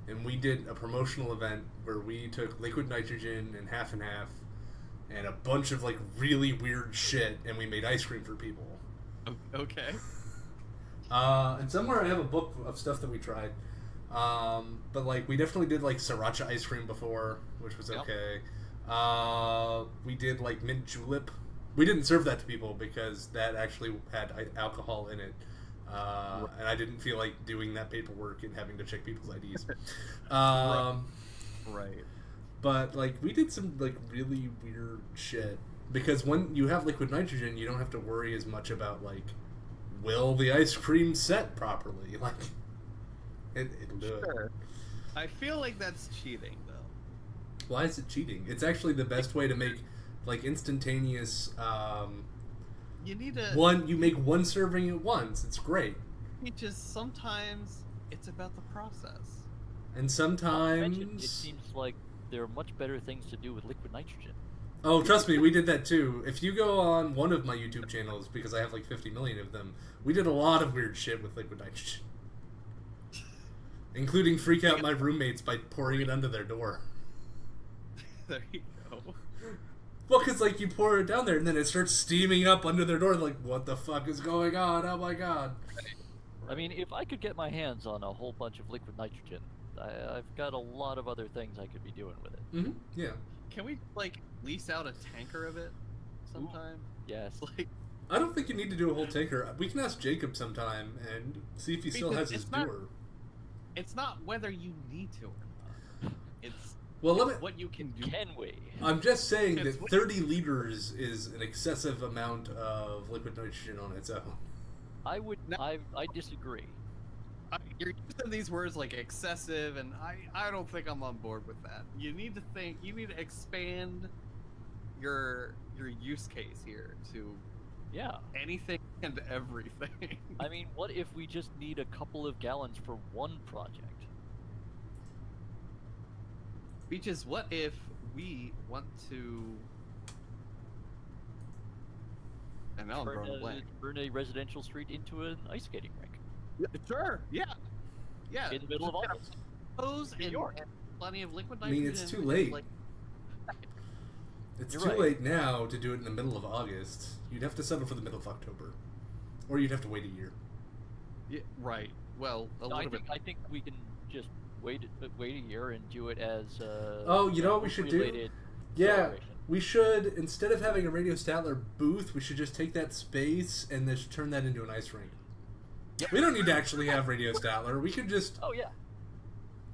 and we did a promotional event where we took liquid nitrogen and half, and a bunch of really weird shit, and we made ice cream for people. Okay. And somewhere I have a book of stuff that we tried. But we definitely did sriracha ice cream before, which was Yep. okay. We did mint julep. We didn't serve that to people because that actually had alcohol in it. And I didn't feel like doing that paperwork and having to check people's IDs. Right. But we did some really weird shit because when you have liquid nitrogen, you don't have to worry as much about will the ice cream set properly? It'll do it. Sure. I feel like that's cheating, though. Why is it cheating? It's actually the best way to make instantaneous. You need to. You make one serving at once. It's great. Just sometimes it's about the process. And Not to mention, it sometimes... seems like there are much better things to do with liquid nitrogen. Oh, trust me, we did that too. If you go on one of my YouTube channels, because I have like 50 million of them, we did a lot of weird shit with liquid nitrogen. Including freak out my roommates by pouring it under their door. There you go. Well, because like you pour it down there and then it starts steaming up under their door. Like, what the fuck is going on? Oh my god. I mean, if I could get my hands on a whole bunch of liquid nitrogen, I've got a lot of other things I could be doing with it. Mm-hmm. Yeah. Can we like lease out a tanker of it sometime? Yes. Like, I don't think you need to do a whole tanker. We can ask Jacob sometime and see if he still Because has his it's not- doer. it's not whether you need to or not. It's Well, let me. what you can do. Can we? I'm just saying that It's what- 30 liters is an excessive amount of liquid nitrogen on its own. I would. No. I disagree. You're using these words like excessive, and I don't think I'm on board with that. You need to think. You need to expand your use case here to Yeah. anything and everything. I mean, what if we just need a couple of gallons for one project? Beaches, what if we want to? And now I'm drawing a blank. Turn a residential street into an ice skating rink Sure. Yeah. Yeah. in the middle of Just get August. a hose New and, York. and plenty of liquid I nitrogen. mean, it's too and, late. Like, It's You're too right. late now to do it in the middle of August. You'd have to settle for the middle of October. Or you'd have to wait a year. yeah, right. Well, a No, little bit. I think we can just wait a year and do it as. Oh, you know what we should do? related Yeah, celebration. we should, instead of having a Radio Statler booth, we should just take that space and just turn that into an ice rink. We don't need to actually have Radio Statler. We could just... Oh yeah.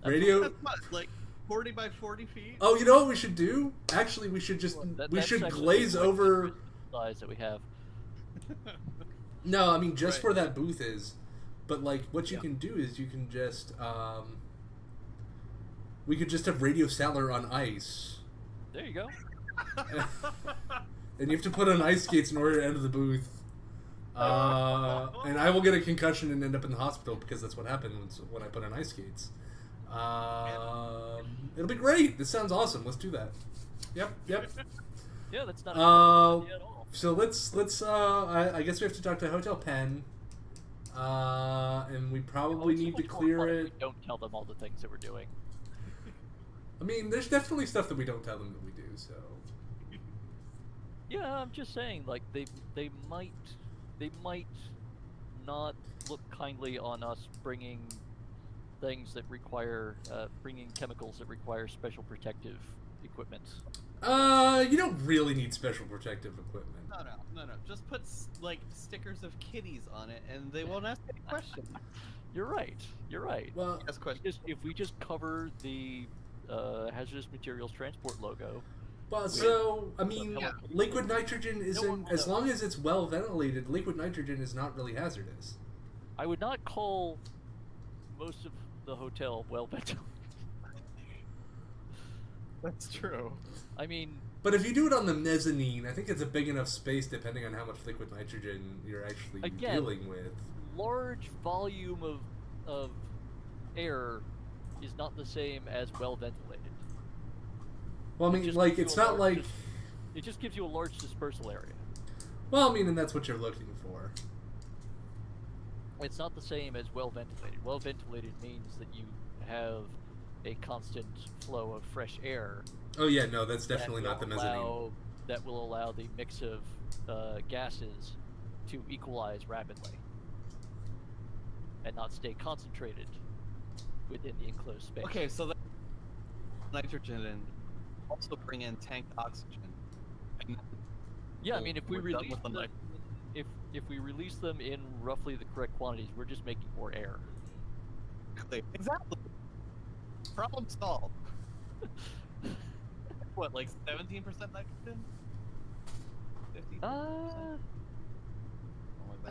Radio... That's what, like 40 by 40 feet. Oh, you know what we should do? Actually, we should just... we That's should actually glaze like over... the size that we have. No, I mean, just Right. where that booth is. But, like, what you Yeah. can do is you can just... we could just have Radio Statler on ice. There you go. And you have to put on ice skates in order to enter the booth. And I will get a concussion and end up in the hospital because that's what happens when I put on ice skates. It'll be great. This sounds awesome. Let's do that. Yep. Yeah, that's not a Uh, bad idea at all. So let's. I guess we have to talk to Hotel Penn. And we probably Oh, it's need to so much more clear fun if it. we don't tell them all the things that we're doing. I mean, there's definitely stuff that we don't tell them that we do. So. Yeah, I'm just saying, like they might not look kindly on us bringing things that require bringing chemicals that require special protective equipment. You don't really need special protective equipment. No. Just put like stickers of kitties on it, and they won't ask any questions. You're right. Well, Ask questions. If we just cover the hazardous materials transport logo. well, so I mean, Yeah. liquid nitrogen isn't. one will As know. long as it's well ventilated, liquid nitrogen is not really hazardous. I would not call most of the hotel well ventilated. That's true. I mean, But if you do it on the mezzanine, I think it's a big enough space, depending on how much liquid nitrogen you're actually Again, dealing with. large volume of air is not the same as well ventilated. Well, I It mean, just like, gives you it's a not large like. It just gives you a large dispersal area. Well, I mean, and that's what you're looking for. It's not the same as well ventilated. Well ventilated means that you have a constant flow of fresh air. Oh yeah, no, that's that definitely not the will mezzanine. that will allow the mix of gases to equalize rapidly and not stay concentrated within the enclosed space. Okay, so the nitrogen and also bring in tanked oxygen. And Yeah, I mean, if we we're done release with the them, if we release them in roughly the correct quantities, we're just making more air. Exactly. Problem solved. What, like 17% nitrogen? 50%? I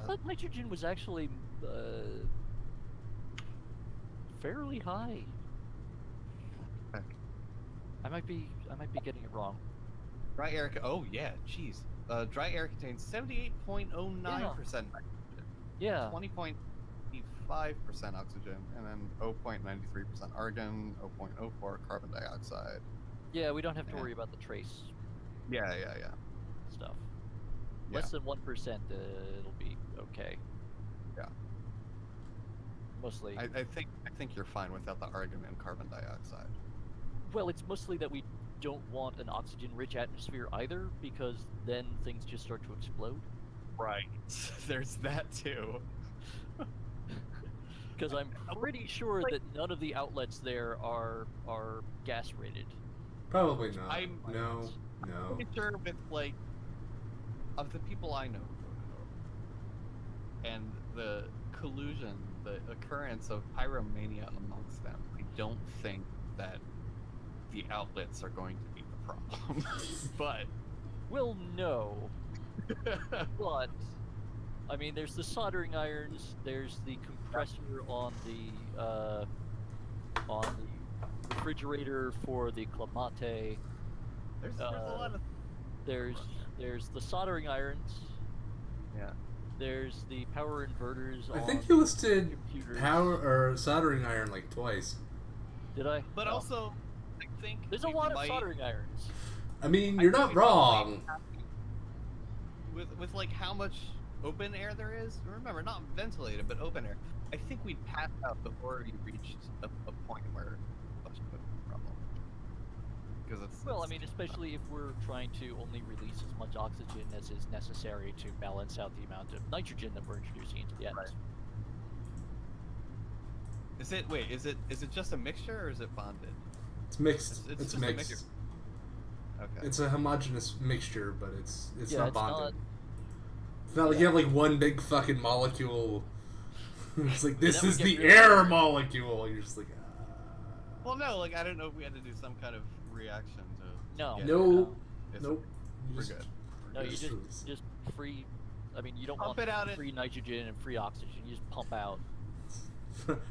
thought nitrogen was actually fairly high. Heck. I might be getting it wrong. Dry air. Oh yeah, jeez. Dry air contains 78.09% nitrogen. Yeah. 20.5 oxygen, and then 0.93% argon, 0.04 carbon dioxide. Yeah, we don't have to Yeah. worry about the trace Yeah. stuff. Yeah. Less than 1%, it'll be okay. Yeah. Mostly. I think you're fine without the argon and carbon dioxide. Well, it's mostly that we don't want an oxygen-rich atmosphere either, because then things just start to explode. Right. There's that too. Because I'm pretty sure that none of the outlets there are gas rated. Probably not. I'm- No. I'm pretty sure with like of the people I know and the collusion, the occurrence of pyromania amongst them, I don't think that the outlets are going to be the problem. But Well, no. But I mean, there's the soldering irons. There's the compressor on the refrigerator for the climate. there's a lot of There's the soldering irons. yeah. There's the power inverters. I on think you listed computers. power or soldering iron like twice. Did I? But Oh. also, I think There's a we lot of might- soldering irons. I mean, I you're think not we might wrong. have to- With like how much open air there is. Remember, not ventilated, but open air. I think we'd pass out before we reached a point where combustion would be a problem. Because it's Well, I it's- mean, especially if we're trying to only release as much oxygen as is necessary to balance out the amount of nitrogen that we're introducing into the atmosphere. Is it just a mixture or is it bonded? It's mixed. It's It's just a mixed. mixture. Okay. It's a homogeneous mixture, but it's Yeah, not it's bonded. not- It's not like you have like one big fucking molecule. It's like this Then we is get the really- air molecule. You're just like. Well, no, like I don't know if we had to do some kind of reaction to. No. get it. No. It's- Nope. You We're just- good. No, you Just just release. just free. I mean, you don't Pump want it out free nitrogen and free oxygen. You just pump out.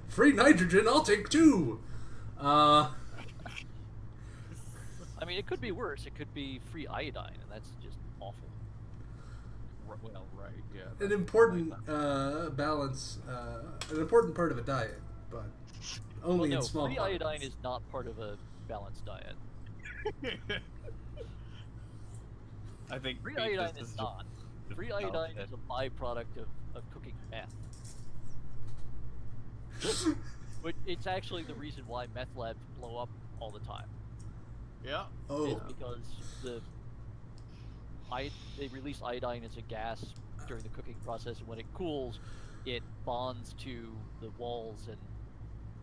Free nitrogen. I'll take two. I mean, it could be worse. It could be free iodine, and that's just awful. Well, right, yeah. An that's important like balance, an important part of a diet, but only Well, no, in small free quantities. iodine is not part of a balanced diet. that. I think Free beef iodine just is not. Free iodine is a byproduct of cooking meth. But it's actually the reason why meth labs blow up all the time. Yeah. Oh, Is because they release iodine as a gas during the cooking process, and when it cools, it bonds to the walls and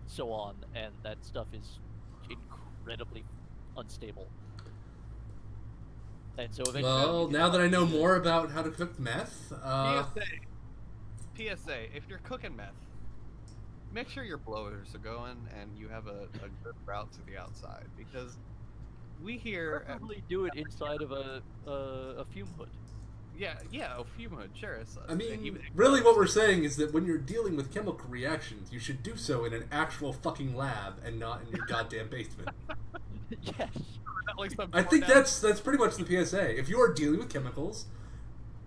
so on, and that stuff is incredibly unstable. And so eventually, well, now that I know more about how to cook meth, PSA, if you're cooking meth, make sure your blowers are going and you have a good route to the outside, because we here preferably do it inside of a fume hood. a fume hood, sure. I mean, really what we're saying is that when you're dealing with chemical reactions, you should do so in an actual fucking lab and not in your goddamn basement. Yes. I think that's pretty much the PSA. If you are dealing with chemicals,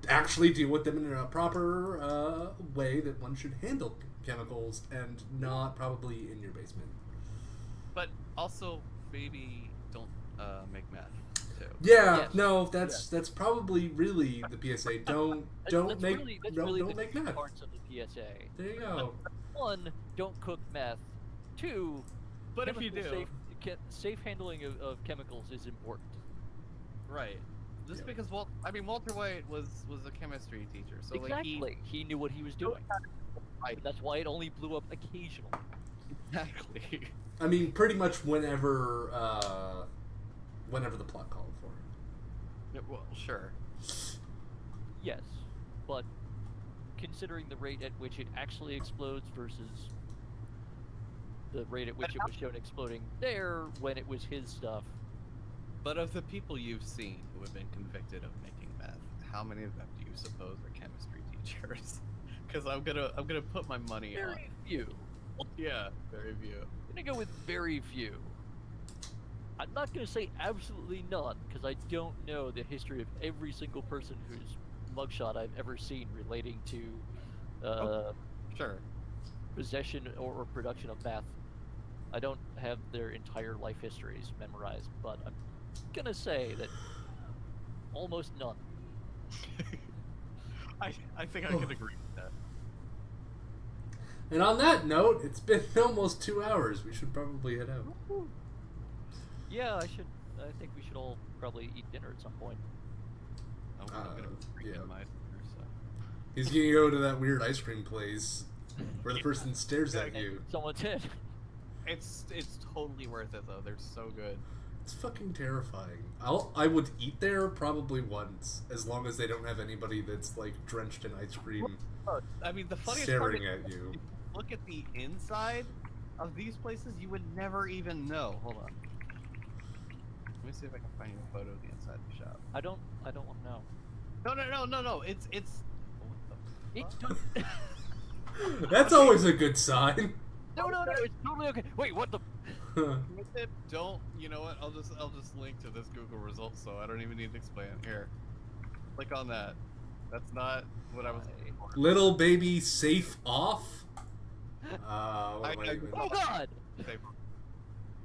actually deal with them in a proper way that one should handle chemicals, and not probably in your basement. But also, maybe don't make meth too. Yeah, Yes. no, that's probably really the PSA. Don't That's make really, that's don't, really don't the make key meth. parts of the PSA. There you go. One, don't cook meth. Two, But if you do, safe handling of chemicals is important. right? Just Yeah. because Walter White was a chemistry teacher, so Exactly. He knew what he was doing. Right. That's why it only blew up occasionally. Exactly. I mean, pretty much whenever the plot called for it. Yeah, well, sure. Yes, but considering the rate at which it actually explodes versus the rate at which it was shown exploding there when it was his stuff. But of the people you've seen who have been convicted of making meth, how many of them do you suppose are chemistry teachers? Because I'm gonna put my money on. Very few. Yeah, very few. I'm gonna go with very few. I'm not gonna say absolutely none, because I don't know the history of every single person whose mugshot I've ever seen relating to Sure. possession or production of meth. I don't have their entire life histories memorized, but I'm gonna say that almost none. I think I can agree with that. And on that note, it's been almost 2 hours. We should probably head out. Yeah, I think we should all probably eat dinner at some point. I'm gonna yeah. freaking my dinner, so. He's gonna go to that weird ice cream place where the person stares at you. Someone did. It's totally worth it though. They're so good. It's fucking terrifying. I would eat there probably once, as long as they don't have anybody that's like drenched in ice cream I mean, the funniest part staring is, at you. if you look at the inside of these places, you would never even know. Hold on. Let me see if I can find you a photo of the inside of the shop. I don't want to know. No. It's. What the fuck? That's always a good sign. No, it's totally okay. Wait, what the? Don't. You know what? I'll just link to this Google result, so I don't even need to explain it. Here, click on that. That's not what I was looking for. Little baby safe off. What am I even- Oh God!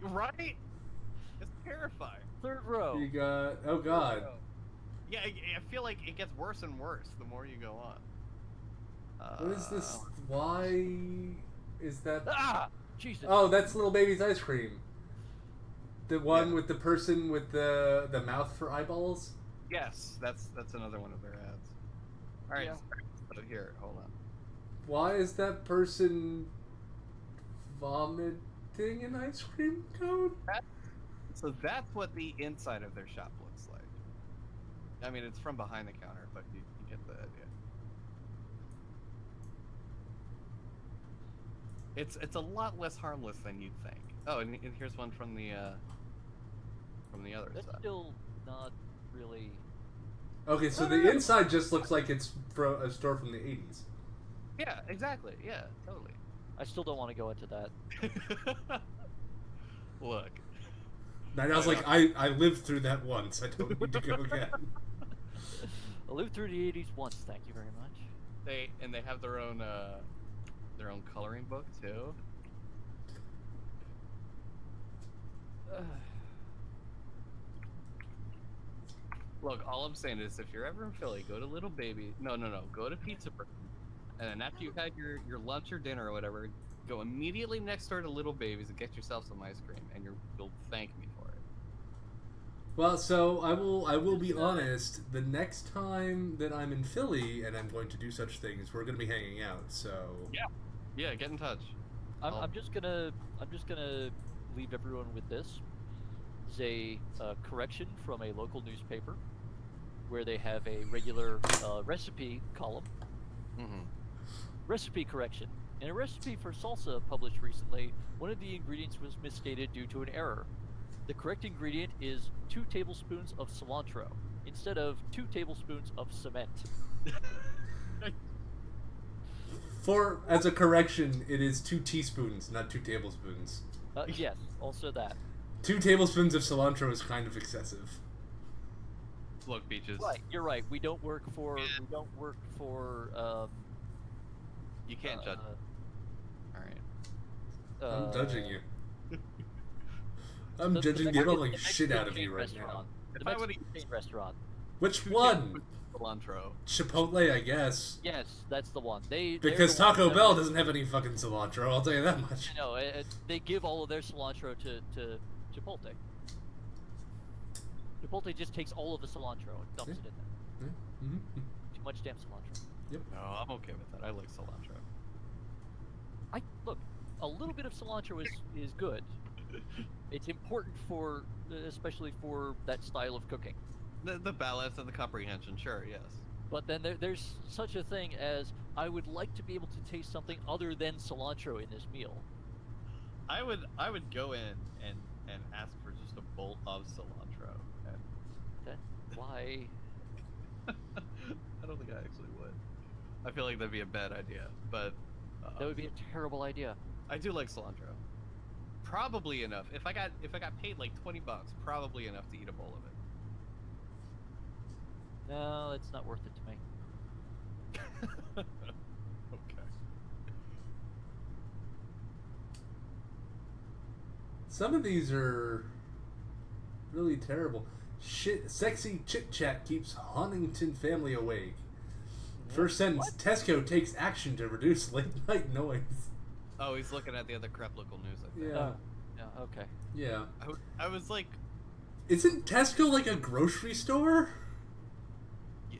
Right? It's terrifying. Third row. You got. Oh God. Yeah, I feel like it gets worse and worse the more you go on. What is this? Why is that? Ah! Jesus. Oh, that's little baby's ice cream. The one with the person with the mouth for eyeballs. Yes, that's another one of their ads. All right, Yeah. so here, hold on. Why is that person vomiting an ice cream cone? So that's what the inside of their shop looks like. I mean, it's from behind the counter, but you get the idea. It's a lot less harmless than you'd think. Oh, and here's one from the other That's side. still not really. Okay, so the inside just looks like it's from a store from the 80s. Yeah, exactly. Yeah, totally. I still don't want to go into that. Look. And I was like, I lived through that once. I don't need to go again. I lived through the 80s once. Thank you very much. They have their own coloring book too. Look, all I'm saying is, if you're ever in Philly, go to Little Baby. No, go to Pizza Burger, and then after you've had your lunch or dinner or whatever, go immediately next door to Little Baby's and get yourself some ice cream, and you'll thank me for it. Well, so I will be honest. The next time that I'm in Philly and I'm going to do such things, we're going to be hanging out. So Yeah, get in touch. I'm just gonna leave everyone with this. It's a correction from a local newspaper where they have a regular recipe column. Mm-hmm. Recipe correction. In a recipe for salsa published recently, one of the ingredients was misstated due to an error. The correct ingredient is 2 tablespoons of cilantro instead of 2 tablespoons of cement. As a correction, it is 2 teaspoons, not 2 tablespoons. Yes, also that. 2 tablespoons of cilantro is kind of excessive. Look, Beaches. Right, you're right. We don't work for. You can't judge. All right. I'm judging you. I'm the judging the Mexican- living the shit Mexican out of chain you right now. restaurant. The If I would've- Mexican chain restaurant. Which one? Cilantro. Chipotle, I guess. Yes, that's the one. They're Because the ones Taco that- Bell doesn't have any fucking cilantro, I'll tell you that much. No, they give all of their cilantro to Chipotle. Chipotle just takes all of the cilantro and dumps it in there. Mm-hmm. Too much damn cilantro. No, I'm okay with that. I like cilantro. Look, a little bit of cilantro is good. It's important for, especially for that style of cooking. The balance and the comprehension, sure, yes. But then there's such a thing as, I would like to be able to taste something other than cilantro in this meal. I would go in and ask for just a bolt of cilantro. And Then why? I don't think I actually would. I feel like that'd be a bad idea, but That would be a terrible idea. I do like cilantro. Probably enough. If I got paid like $20, probably enough to eat a bowl of it. No, it's not worth it to me. Okay. Some of these are really terrible. Sexy chit chat keeps Huntington family awake. First sentence: What? Tesco takes action to reduce late night noise. Oh, he's looking at the other crap local news. I think. Yeah, Yeah, okay. yeah. I was like, Isn't Tesco like a grocery store?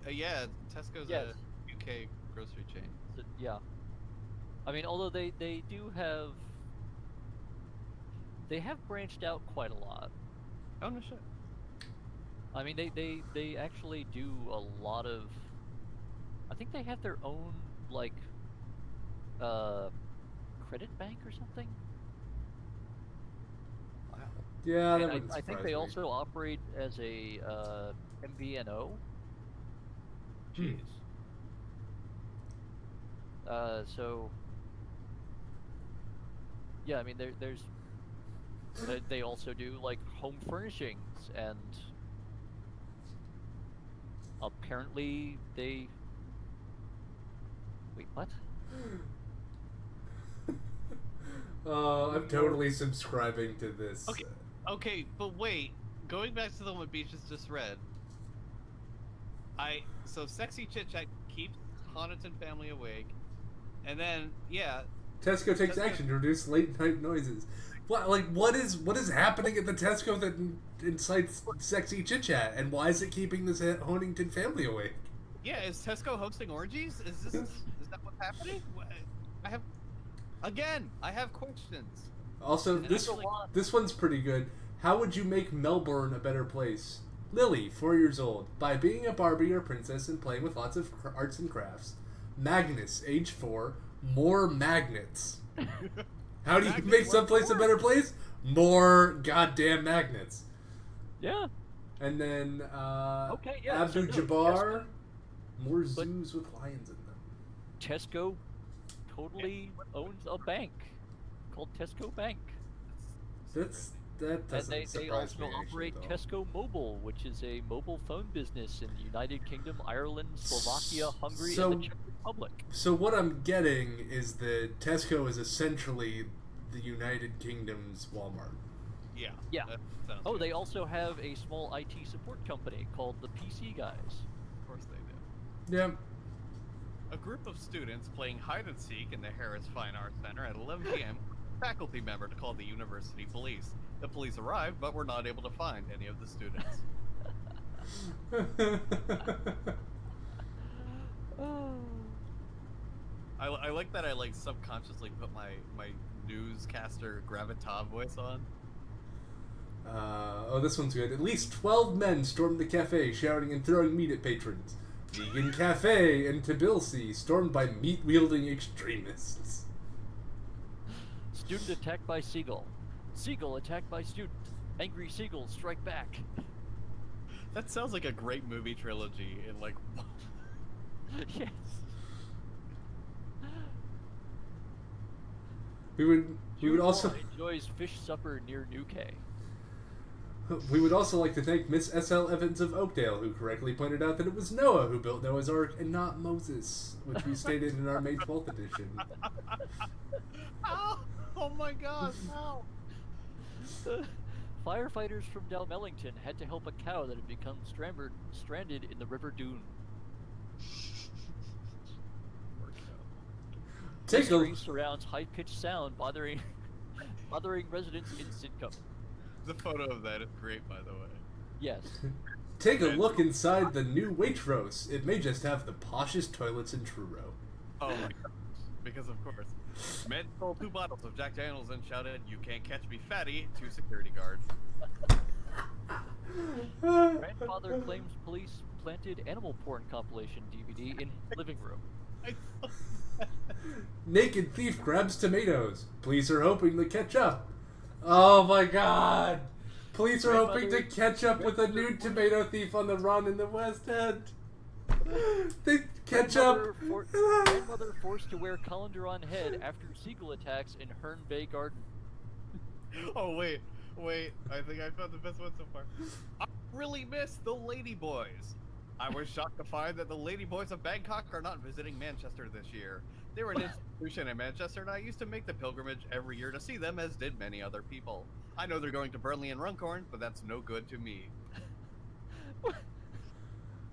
yeah, Tesco's Yes. a UK grocery chain. Yeah. I mean, although they do have... They have branched out quite a lot. Oh no shit. I mean, they actually do a lot of... I think they have their own, like, credit bank or something? Wow. Yeah, that And wouldn't I think surprise they me. also operate as a MVNO. Jeez. So... Yeah, I mean, there's... They also do, like, home furnishings, and... Apparently, they... Wait, what? I'm totally subscribing to this. Okay. Okay, but wait. Going back to the one Beaches just read. So sexy chit chat keeps Honiton family awake, and then yeah, Tesco takes Tesco- action to reduce late night noises. What is happening at the Tesco that incites sexy chit chat, and why is it keeping this Huntington family awake? yeah. Is Tesco hosting orgies? Is that what's happening? I have questions. Also, And this I feel like- this one's pretty good. How would you make Melbourne a better place? Lily, 4 years old, by being a Barbie or princess and playing with lots of arts and crafts. Magnus, age 4, more magnets. How do you Magnets, make what someplace a for? better place? More goddamn magnets. Yeah. And then Okay, yeah, so Abdul no, Jabbar, more But- zoos with lions in them. Tesco totally owns a bank called Tesco Bank. That And doesn't they surprise also me. Actually, operate though. Tesco Mobile, which is a mobile phone business in the United Kingdom, Ireland, Slovakia, Hungary, So- and the Czech Republic. So what I'm getting is that Tesco is essentially the United Kingdom's Walmart. Yeah. Yeah. That sounds Oh, good. they also have a small IT support company called the PC Guys. Of course they do. Yeah. A group of students playing hide and seek in the Harris Fine Arts Center at 11 p.m. Faculty member to call the university police. The police arrived, but were not able to find any of the students. I like that I like subconsciously put my newscaster gravitas voice on. This one's good. At least 12 men stormed the cafe, shouting and throwing meat at patrons. Vegan cafe in Tbilisi stormed by meat-wielding extremists. Student attacked by seagull. Seagull attacked by student. Angry seagulls strike back. That sounds like a great movie trilogy in like Yes. We would also enjoys fish supper near Newquay. we would also like to thank Miss S.L. Evans of Oakdale, who correctly pointed out that it was Noah who built Noah's Ark and not Moses, which we stated in our May 12th edition. Oh my god, no! Firefighters from Dalmellington had to help a cow that had become stranded in the River Doon. Take a Mystery surrounds high-pitched sound bothering residents in Sidcup. The photo of that is great, by the way. Yes. take a look inside the new Waitrose. It may just have the poshest toilets in Truro. Oh my god. Because of course. Men stole 2 bottles of Jack Daniels and shouted, "You can't catch me, fatty," to security guards. Grandfather claims police planted animal porn compilation DVD in living room. Naked thief grabs tomatoes. Police are hoping to catch up. Oh my god! Police are hoping to catch up with a nude tomato thief on the run in the West End. They catch up. Grandmother forced to wear colander on head after seagull attacks in Herne Bay Garden. Oh wait. I think I found the best one so far. I really miss the Lady Boys. I was shocked to find that the Lady Boys of Bangkok are not visiting Manchester this year. They were an institution in Manchester, and I used to make the pilgrimage every year to see them, as did many other people. I know they're going to Burnley and Runcorn, but that's no good to me.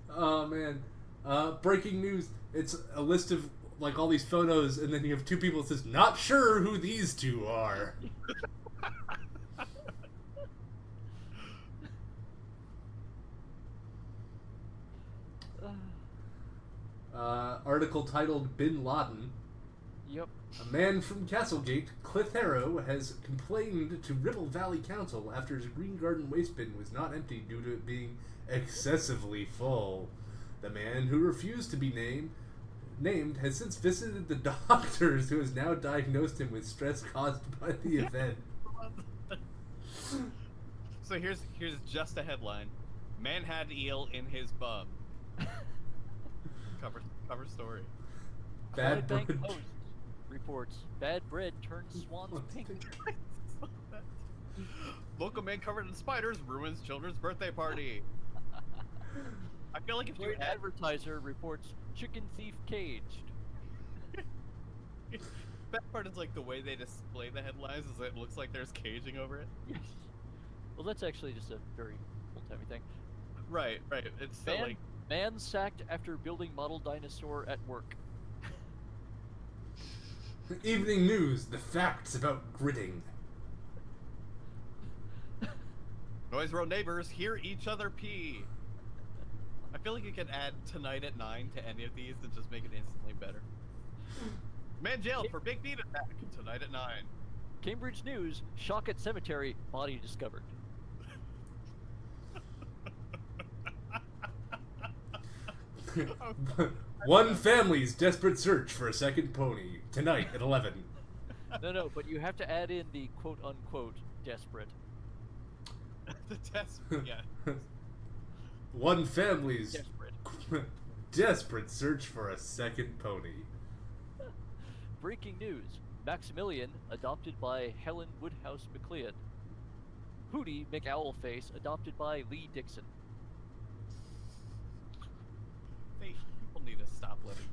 Oh man. Breaking news. It's a list of like all these photos, and then you have two people that says, "Not sure who these two are." Article titled "Bin Laden." Yep. A man from Castlegate, Clitheroe, has complained to Ribble Valley Council after his Green Garden waste bin was not emptied due to it being excessively full. The man, who refused to be named, has since visited the doctors, who has now diagnosed him with stress caused by the event. So here's just a headline: Man had eel in his bum. Cover story. Bad Clydebank bread. Post reports bad bread turns swans pink. Local man covered in spiders ruins children's birthday party. I feel like if you Great had advertiser reports chicken thief caged. that part is like the way they display the headlines is it looks like there's caging over it. Yes. Well, that's actually just a very old-timey thing. Right. It's so like Man sacked after building model dinosaur at work. Evening news: the facts about gritting. Noise Road neighbors hear each other pee. I feel like you could add "tonight at 9" to any of these and just make it instantly better. Man jailed for big beat attack tonight at 9. Cambridge News: shock at cemetery, body discovered. One family's desperate search for a second pony tonight at 11. No, but you have to add in the quote-unquote desperate. The test, yeah. One family's Desperate. desperate search for a second pony. Breaking news: Maximilian adopted by Helen Woodhouse McLeod. Hootie McOwlface adopted by Lee Dixon. People need to stop letting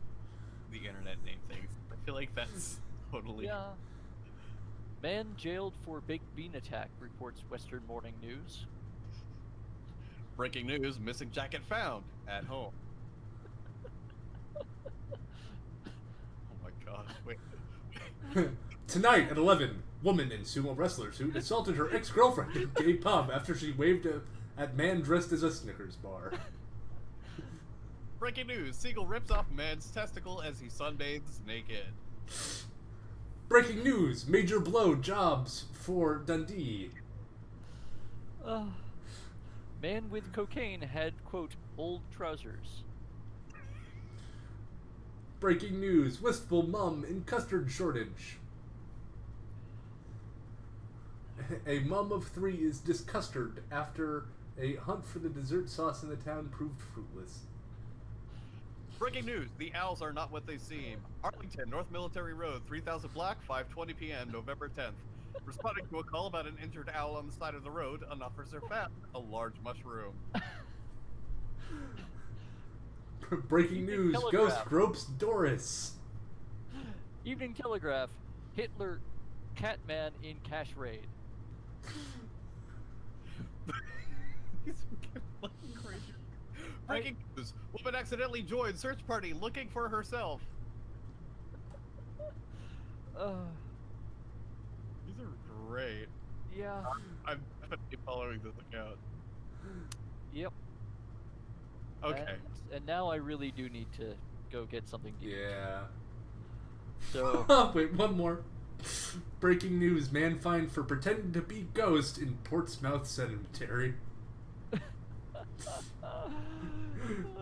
the internet name things. I feel like that's totally... Yeah. Man jailed for big bean attack, reports Western Morning News. Breaking news: missing jacket found at home. Oh my gosh, wait. Tonight at 11, woman in sumo wrestler suit assaulted her ex-girlfriend at gay pub after she waved at man dressed as a Snickers bar. Breaking news: Seagull rips off man's testicle as he sunbathes naked. Breaking news: major blow jobs for Dundee. Man with cocaine had, quote, old trousers. Breaking news: wistful mum in custard shortage. A mum of 3 is discustard after a hunt for the dessert sauce in the town proved fruitless. Breaking news: the owls are not what they seem. Arlington, North Military Road, 3000 Black, 5:20 p.m., November 10th. Responding to a call about an injured owl on the side of the road, an officer found a large mushroom. Breaking news: Telegraph. ghost gropes Doris. Evening Telegraph: Hitler Catman in cash raid. He's fucking crazy. Breaking news: woman accidentally joined search party looking for herself. These are great. Yeah. I'm definitely following this account. Yep. Okay. And now I really do need to go get something to eat. Yeah. So Oh, wait, one more. Breaking news: man fined for pretending to be ghost in Portsmouth Cemetery.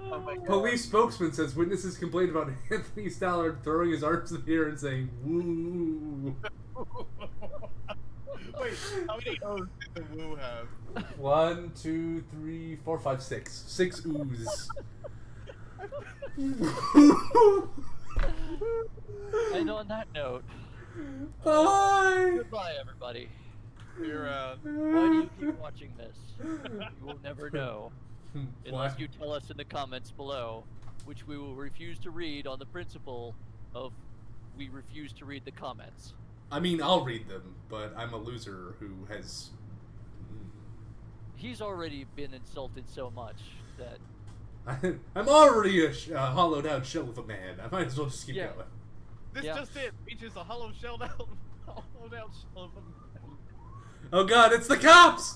Oh my God. Police spokesman says witnesses complained about Anthony Statler throwing his arms in the air and saying "woo." Wait, how many O's did the woo have? 1, 2, 3, 4, 5, 6. 6 oohs. and on that note, Bye. goodbye everybody. See you around. Why do you keep watching this? You will never know. Unless Why? you tell us in the comments below, which we will refuse to read on the principle of we refuse to read the comments. I mean, I'll read them, but I'm a loser who has... He's already been insulted so much that... I'm already a hollowed out shell of a man. I might as well just keep Yeah. going. This Yeah. just it. Features a hollowed out shell of a man. Oh god, it's the cops!